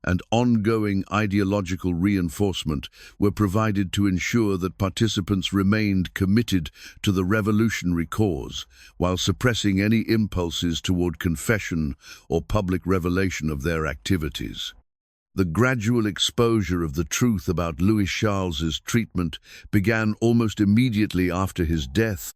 and ongoing ideological reinforcement were provided to ensure that participants remained committed to the revolutionary cause, while suppressing any impulses toward confession or public revelation of their activities. The gradual exposure of the truth about Louis Charles's treatment began almost immediately after his death,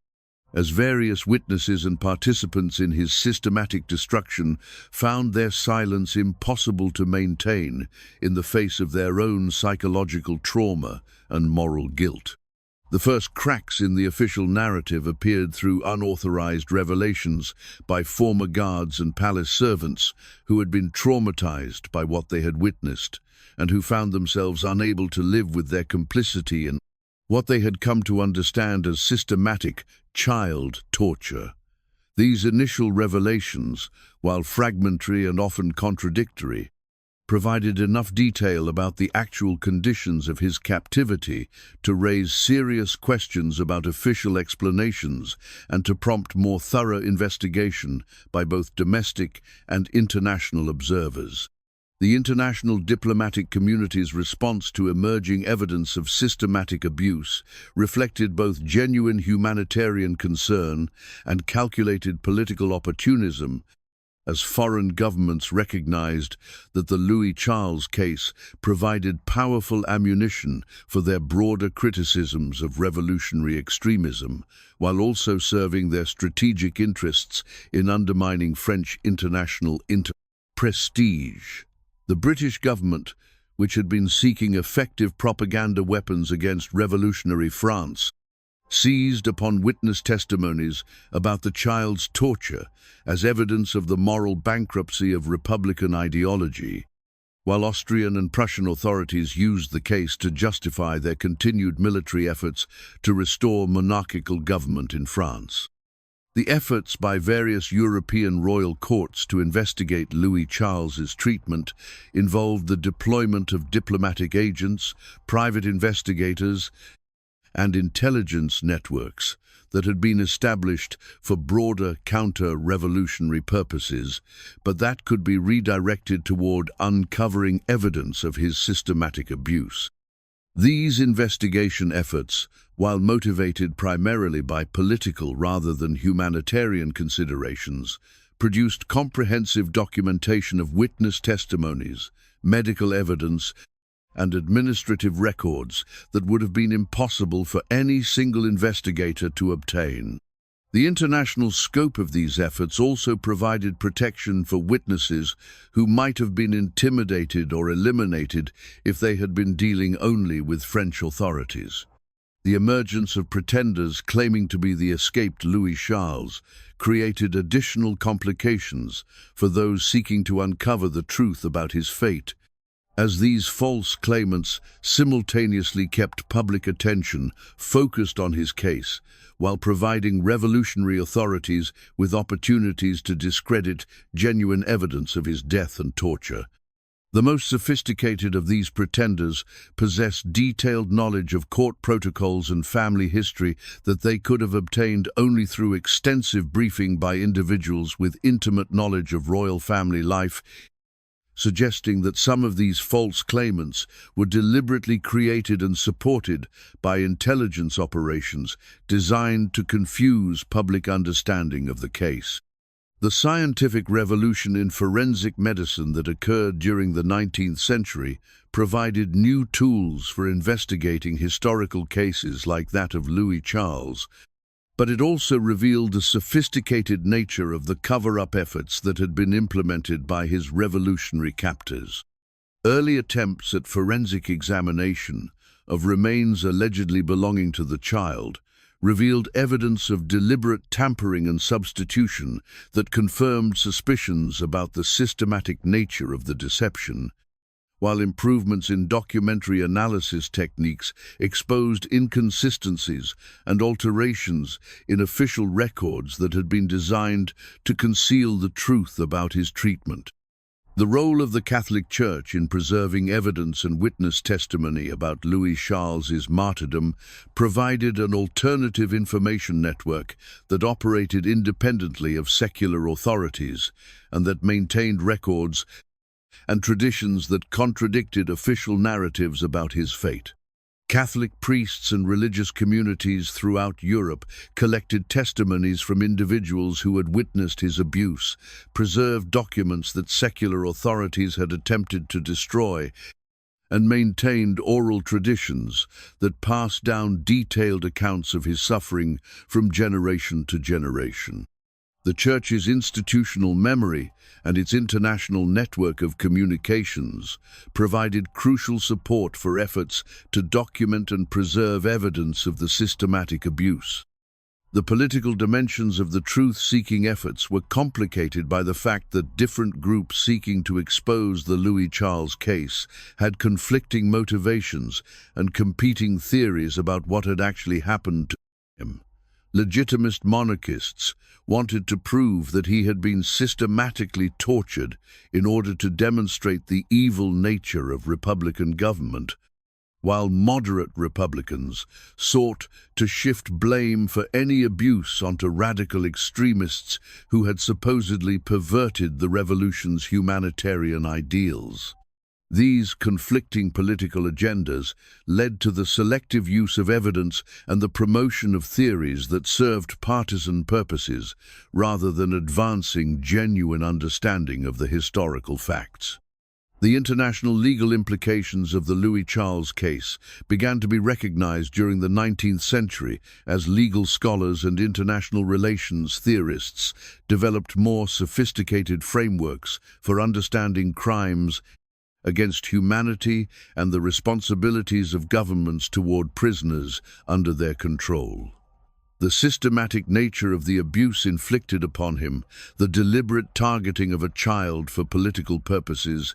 as various witnesses and participants in his systematic destruction found their silence impossible to maintain in the face of their own psychological trauma and moral guilt. The first cracks in the official narrative appeared through unauthorized revelations by former guards and palace servants who had been traumatized by what they had witnessed and who found themselves unable to live with their complicity in what they had come to understand as systematic child torture. These initial revelations, while fragmentary and often contradictory, provided enough detail about the actual conditions of his captivity to raise serious questions about official explanations and to prompt more thorough investigation by both domestic and international observers. The international diplomatic community's response to emerging evidence of systematic abuse reflected both genuine humanitarian concern and calculated political opportunism, as foreign governments recognized that the Louis Charles case provided powerful ammunition for their broader criticisms of revolutionary extremism, while also serving their strategic interests in undermining French international prestige. The British government, which had been seeking effective propaganda weapons against revolutionary France, seized upon witness testimonies about the child's torture as evidence of the moral bankruptcy of Republican ideology, while Austrian and Prussian authorities used the case to justify their continued military efforts to restore monarchical government in France. The efforts by various European royal courts to investigate Louis Charles's treatment involved the deployment of diplomatic agents, private investigators, and intelligence networks that had been established for broader counter-revolutionary purposes, but that could be redirected toward uncovering evidence of his systematic abuse. These investigation efforts, while motivated primarily by political rather than humanitarian considerations, produced comprehensive documentation of witness testimonies, medical evidence, and administrative records that would have been impossible for any single investigator to obtain. The international scope of these efforts also provided protection for witnesses who might have been intimidated or eliminated if they had been dealing only with French authorities. The emergence of pretenders claiming to be the escaped Louis Charles created additional complications for those seeking to uncover the truth about his fate, as these false claimants simultaneously kept public attention focused on his case, while providing revolutionary authorities with opportunities to discredit genuine evidence of his death and torture. The most sophisticated of these pretenders possessed detailed knowledge of court protocols and family history that they could have obtained only through extensive briefing by individuals with intimate knowledge of royal family life, suggesting that some of these false claimants were deliberately created and supported by intelligence operations designed to confuse public understanding of the case. The scientific revolution in forensic medicine that occurred during the 19th century provided new tools for investigating historical cases like that of Louis Charles, but it also revealed the sophisticated nature of the cover-up efforts that had been implemented by his revolutionary captors. Early attempts at forensic examination of remains allegedly belonging to the child revealed evidence of deliberate tampering and substitution that confirmed suspicions about the systematic nature of the deception, while improvements in documentary analysis techniques exposed inconsistencies and alterations in official records that had been designed to conceal the truth about his treatment. The role of the Catholic Church in preserving evidence and witness testimony about Louis Charles's martyrdom provided an alternative information network that operated independently of secular authorities and that maintained records and traditions that contradicted official narratives about his fate. Catholic priests and religious communities throughout Europe collected testimonies from individuals who had witnessed his abuse, preserved documents that secular authorities had attempted to destroy, and maintained oral traditions that passed down detailed accounts of his suffering from generation to generation. The Church's institutional memory and its international network of communications provided crucial support for efforts to document and preserve evidence of the systematic abuse. The political dimensions of the truth-seeking efforts were complicated by the fact that different groups seeking to expose the Louis Charles case had conflicting motivations and competing theories about what had actually happened to him. Legitimist monarchists wanted to prove that he had been systematically tortured in order to demonstrate the evil nature of Republican government, while moderate Republicans sought to shift blame for any abuse onto radical extremists who had supposedly perverted the revolution's humanitarian ideals. These conflicting political agendas led to the selective use of evidence and the promotion of theories that served partisan purposes rather than advancing genuine understanding of the historical facts. The international legal implications of the Louis Charles case began to be recognized during the 19th century as legal scholars and international relations theorists developed more sophisticated frameworks for understanding crimes against humanity and the responsibilities of governments toward prisoners under their control. The systematic nature of the abuse inflicted upon him, the deliberate targeting of a child for political purposes,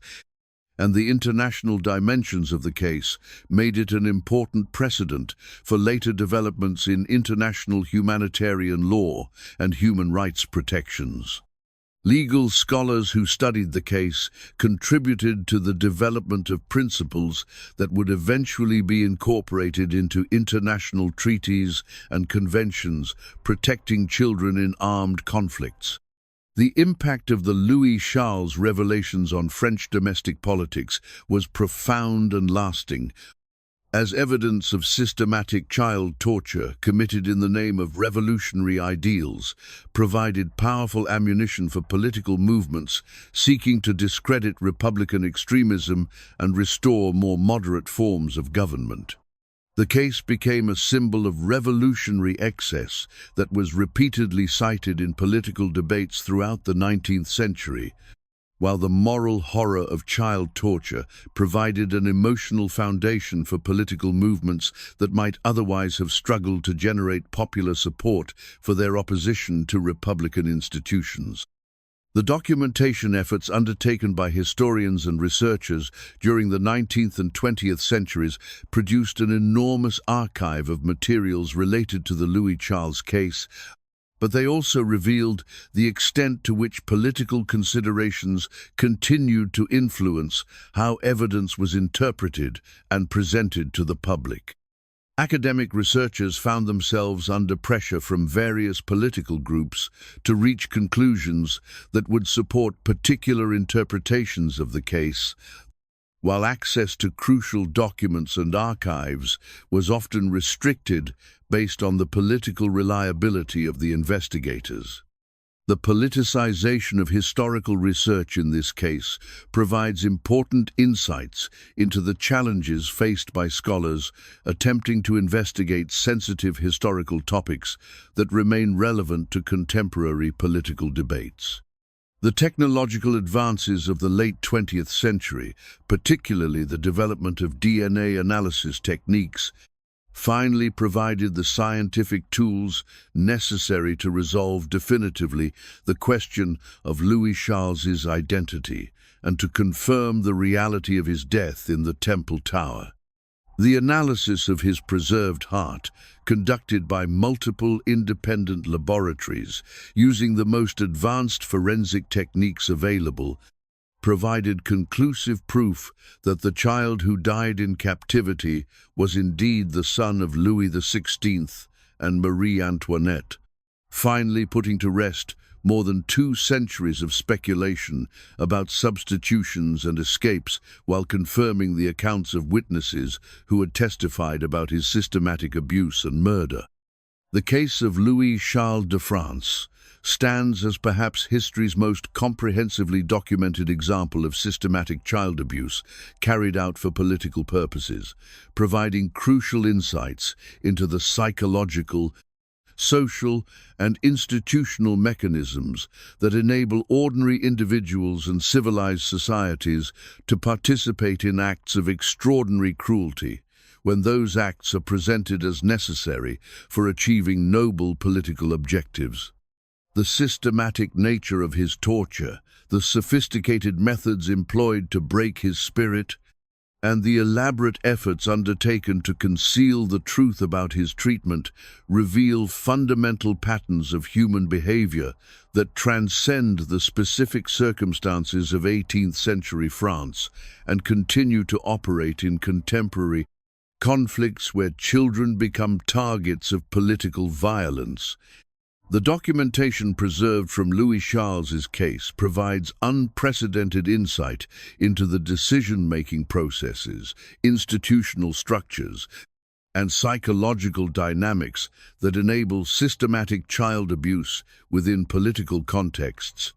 and the international dimensions of the case made it an important precedent for later developments in international humanitarian law and human rights protections. Legal scholars who studied the case contributed to the development of principles that would eventually be incorporated into international treaties and conventions protecting children in armed conflicts. The impact of the Louis Charles revelations on French domestic politics was profound and lasting, as evidence of systematic child torture committed in the name of revolutionary ideals provided powerful ammunition for political movements seeking to discredit Republican extremism and restore more moderate forms of government. The case became a symbol of revolutionary excess that was repeatedly cited in political debates throughout the 19th century, while the moral horror of child torture provided an emotional foundation for political movements that might otherwise have struggled to generate popular support for their opposition to Republican institutions. The documentation efforts undertaken by historians and researchers during the 19th and 20th centuries produced an enormous archive of materials related to the Louis Charles case, but they also revealed the extent to which political considerations continued to influence how evidence was interpreted and presented to the public. Academic researchers found themselves under pressure from various political groups to reach conclusions that would support particular interpretations of the case, while access to crucial documents and archives was often restricted based on the political reliability of the investigators. The politicization of historical research in this case provides important insights into the challenges faced by scholars attempting to investigate sensitive historical topics that remain relevant to contemporary political debates. The technological advances of the late 20th century, particularly the development of DNA analysis techniques, finally provided the scientific tools necessary to resolve definitively the question of Louis Charles's identity and to confirm the reality of his death in the Temple Tower. The analysis of his preserved heart, conducted by multiple independent laboratories using the most advanced forensic techniques available, provided conclusive proof that the child who died in captivity was indeed the son of Louis XVI and Marie Antoinette, finally putting to rest more than 2 centuries of speculation about substitutions and escapes while confirming the accounts of witnesses who had testified about his systematic abuse and murder. The case of Louis Charles de France stands as perhaps history's most comprehensively documented example of systematic child abuse carried out for political purposes, providing crucial insights into the psychological, social, and institutional mechanisms that enable ordinary individuals and civilized societies to participate in acts of extraordinary cruelty, when those acts are presented as necessary for achieving noble political objectives. The systematic nature of his torture, the sophisticated methods employed to break his spirit, and the elaborate efforts undertaken to conceal the truth about his treatment reveal fundamental patterns of human behavior that transcend the specific circumstances of 18th century France and continue to operate in contemporary conflicts where children become targets of political violence. The documentation preserved from Louis Charles's case provides unprecedented insight into the decision-making processes, institutional structures, and psychological dynamics that enable systematic child abuse within political contexts,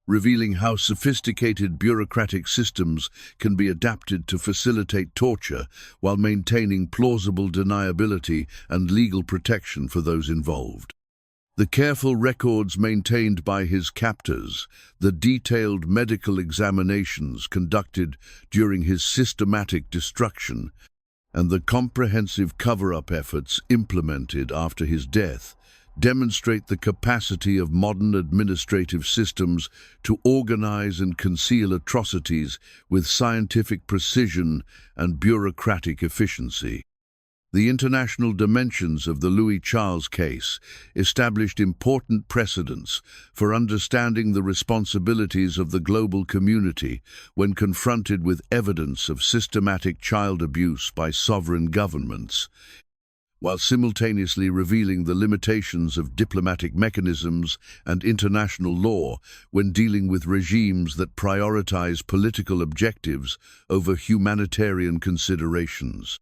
revealing how sophisticated bureaucratic systems can be adapted to facilitate torture while maintaining plausible deniability and legal protection for those involved. The careful records maintained by his captors, the detailed medical examinations conducted during his systematic destruction, and the comprehensive cover-up efforts implemented after his death demonstrate the capacity of modern administrative systems to organize and conceal atrocities with scientific precision and bureaucratic efficiency. The international dimensions of the Louis Charles case established important precedents for understanding the responsibilities of the global community when confronted with evidence of systematic child abuse by sovereign governments, while simultaneously revealing the limitations of diplomatic mechanisms and international law when dealing with regimes that prioritize political objectives over humanitarian considerations.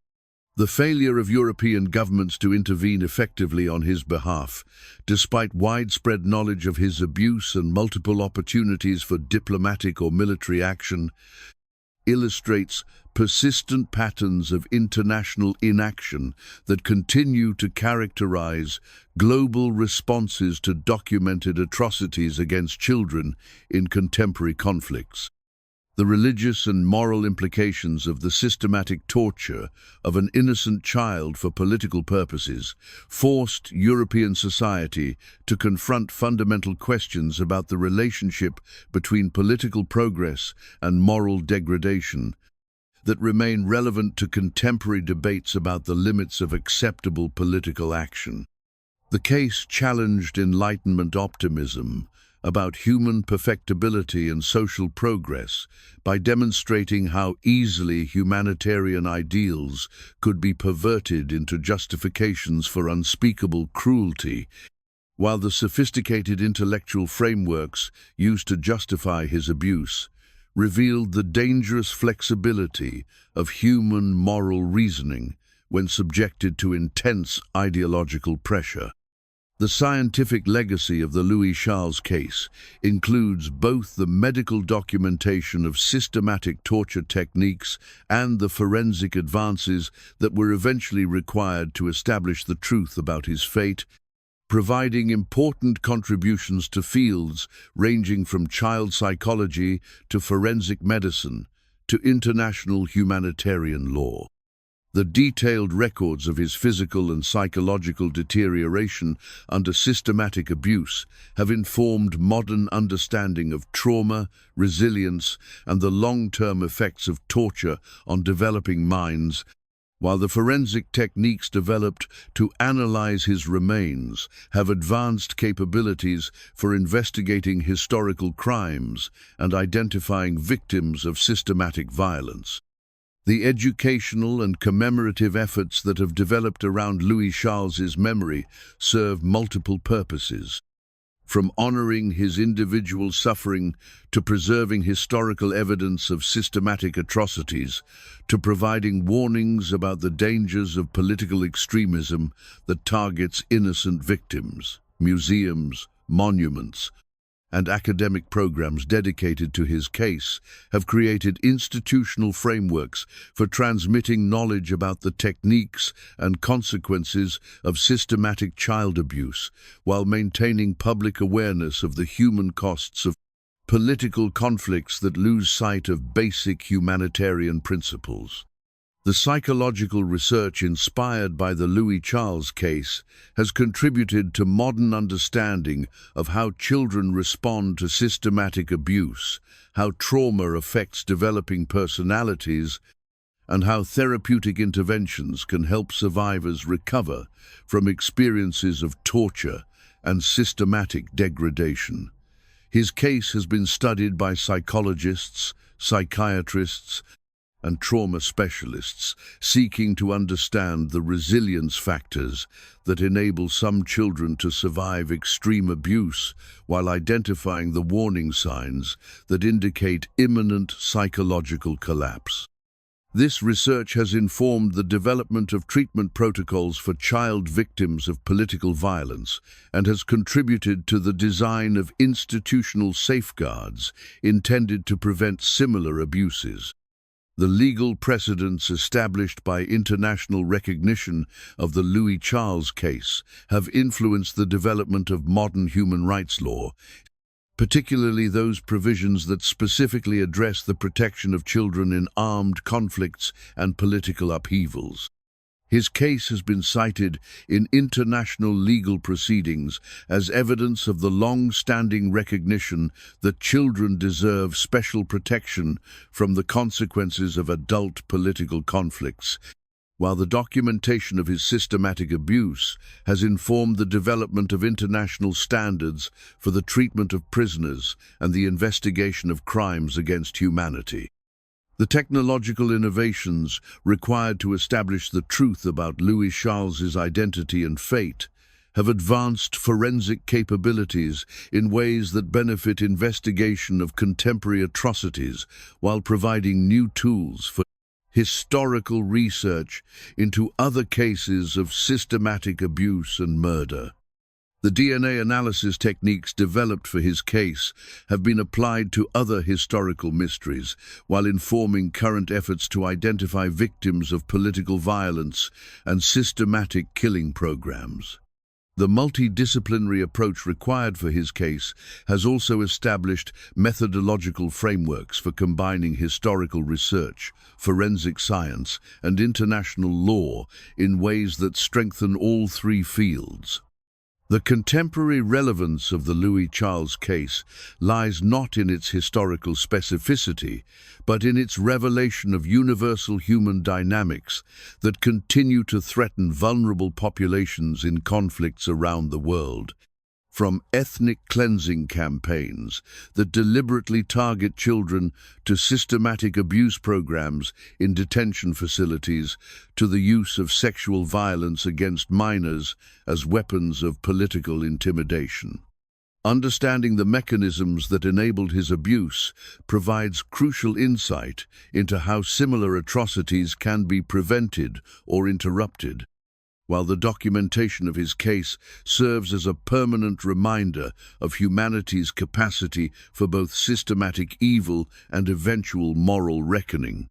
The failure of European governments to intervene effectively on his behalf, despite widespread knowledge of his abuse and multiple opportunities for diplomatic or military action, illustrates persistent patterns of international inaction that continue to characterize global responses to documented atrocities against children in contemporary conflicts. The religious and moral implications of the systematic torture of an innocent child for political purposes forced European society to confront fundamental questions about the relationship between political progress and moral degradation that remain relevant to contemporary debates about the limits of acceptable political action. The case challenged Enlightenment optimism about human perfectibility and social progress by demonstrating how easily humanitarian ideals could be perverted into justifications for unspeakable cruelty, while the sophisticated intellectual frameworks used to justify his abuse revealed the dangerous flexibility of human moral reasoning when subjected to intense ideological pressure. The scientific legacy of the Louis Charles case includes both the medical documentation of systematic torture techniques and the forensic advances that were eventually required to establish the truth about his fate, providing important contributions to fields ranging from child psychology to forensic medicine to international humanitarian law. The detailed records of his physical and psychological deterioration under systematic abuse have informed modern understanding of trauma, resilience, and the long-term effects of torture on developing minds, while the forensic techniques developed to analyze his remains have advanced capabilities for investigating historical crimes and identifying victims of systematic violence. The educational and commemorative efforts that have developed around Louis Charles's memory serve multiple purposes, from honoring his individual suffering to preserving historical evidence of systematic atrocities, to providing warnings about the dangers of political extremism that targets innocent victims. Museums, monuments, and academic programs dedicated to his case have created institutional frameworks for transmitting knowledge about the techniques and consequences of systematic child abuse, while maintaining public awareness of the human costs of political conflicts that lose sight of basic humanitarian principles. The psychological research inspired by the Louis Charles case has contributed to modern understanding of how children respond to systematic abuse, how trauma affects developing personalities, and how therapeutic interventions can help survivors recover from experiences of torture and systematic degradation. His case has been studied by psychologists, psychiatrists, and trauma specialists seeking to understand the resilience factors that enable some children to survive extreme abuse while identifying the warning signs that indicate imminent psychological collapse. This research has informed the development of treatment protocols for child victims of political violence and has contributed to the design of institutional safeguards intended to prevent similar abuses. The legal precedents established by international recognition of the Louis Charles case have influenced the development of modern human rights law, particularly those provisions that specifically address the protection of children in armed conflicts and political upheavals. His case has been cited in international legal proceedings as evidence of the long-standing recognition that children deserve special protection from the consequences of adult political conflicts, while the documentation of his systematic abuse has informed the development of international standards for the treatment of prisoners and the investigation of crimes against humanity. The technological innovations required to establish the truth about Louis Charles's identity and fate have advanced forensic capabilities in ways that benefit investigation of contemporary atrocities while providing new tools for historical research into other cases of systematic abuse and murder. The DNA analysis techniques developed for his case have been applied to other historical mysteries, while informing current efforts to identify victims of political violence and systematic killing programs. The multidisciplinary approach required for his case has also established methodological frameworks for combining historical research, forensic science, and international law in ways that strengthen all three fields. The contemporary relevance of the Louis Charles case lies not in its historical specificity, but in its revelation of universal human dynamics that continue to threaten vulnerable populations in conflicts around the world. From ethnic cleansing campaigns that deliberately target children to systematic abuse programs in detention facilities to the use of sexual violence against minors as weapons of political intimidation. Understanding the mechanisms that enabled his abuse provides crucial insight into how similar atrocities can be prevented or interrupted, while the documentation of his case serves as a permanent reminder of humanity's capacity for both systematic evil and eventual moral reckoning.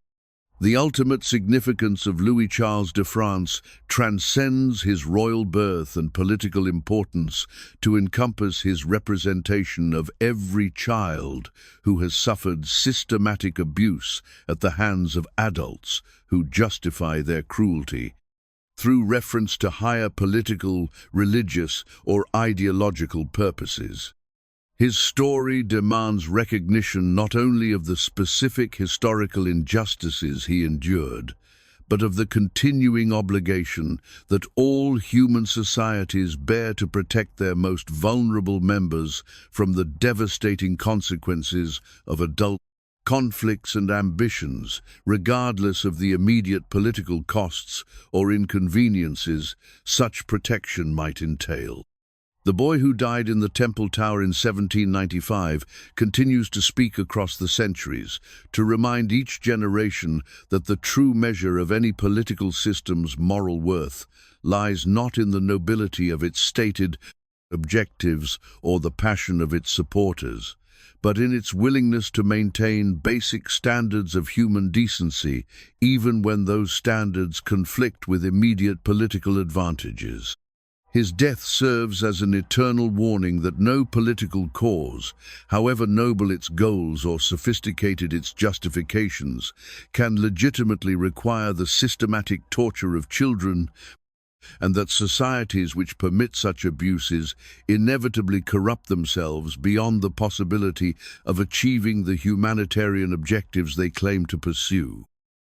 The ultimate significance of Louis Charles de France transcends his royal birth and political importance to encompass his representation of every child who has suffered systematic abuse at the hands of adults who justify their cruelty, through reference to higher political, religious, or ideological purposes. His story demands recognition not only of the specific historical injustices he endured, but of the continuing obligation that all human societies bear to protect their most vulnerable members from the devastating consequences of adult conflicts and ambitions, regardless of the immediate political costs or inconveniences such protection might entail. The boy who died in the Temple Tower in 1795 continues to speak across the centuries, to remind each generation that the true measure of any political system's moral worth lies not in the nobility of its stated objectives or the passion of its supporters, but in its willingness to maintain basic standards of human decency, even when those standards conflict with immediate political advantages. His death serves as an eternal warning that no political cause, however noble its goals or sophisticated its justifications, can legitimately require the systematic torture of children, and that societies which permit such abuses inevitably corrupt themselves beyond the possibility of achieving the humanitarian objectives they claim to pursue.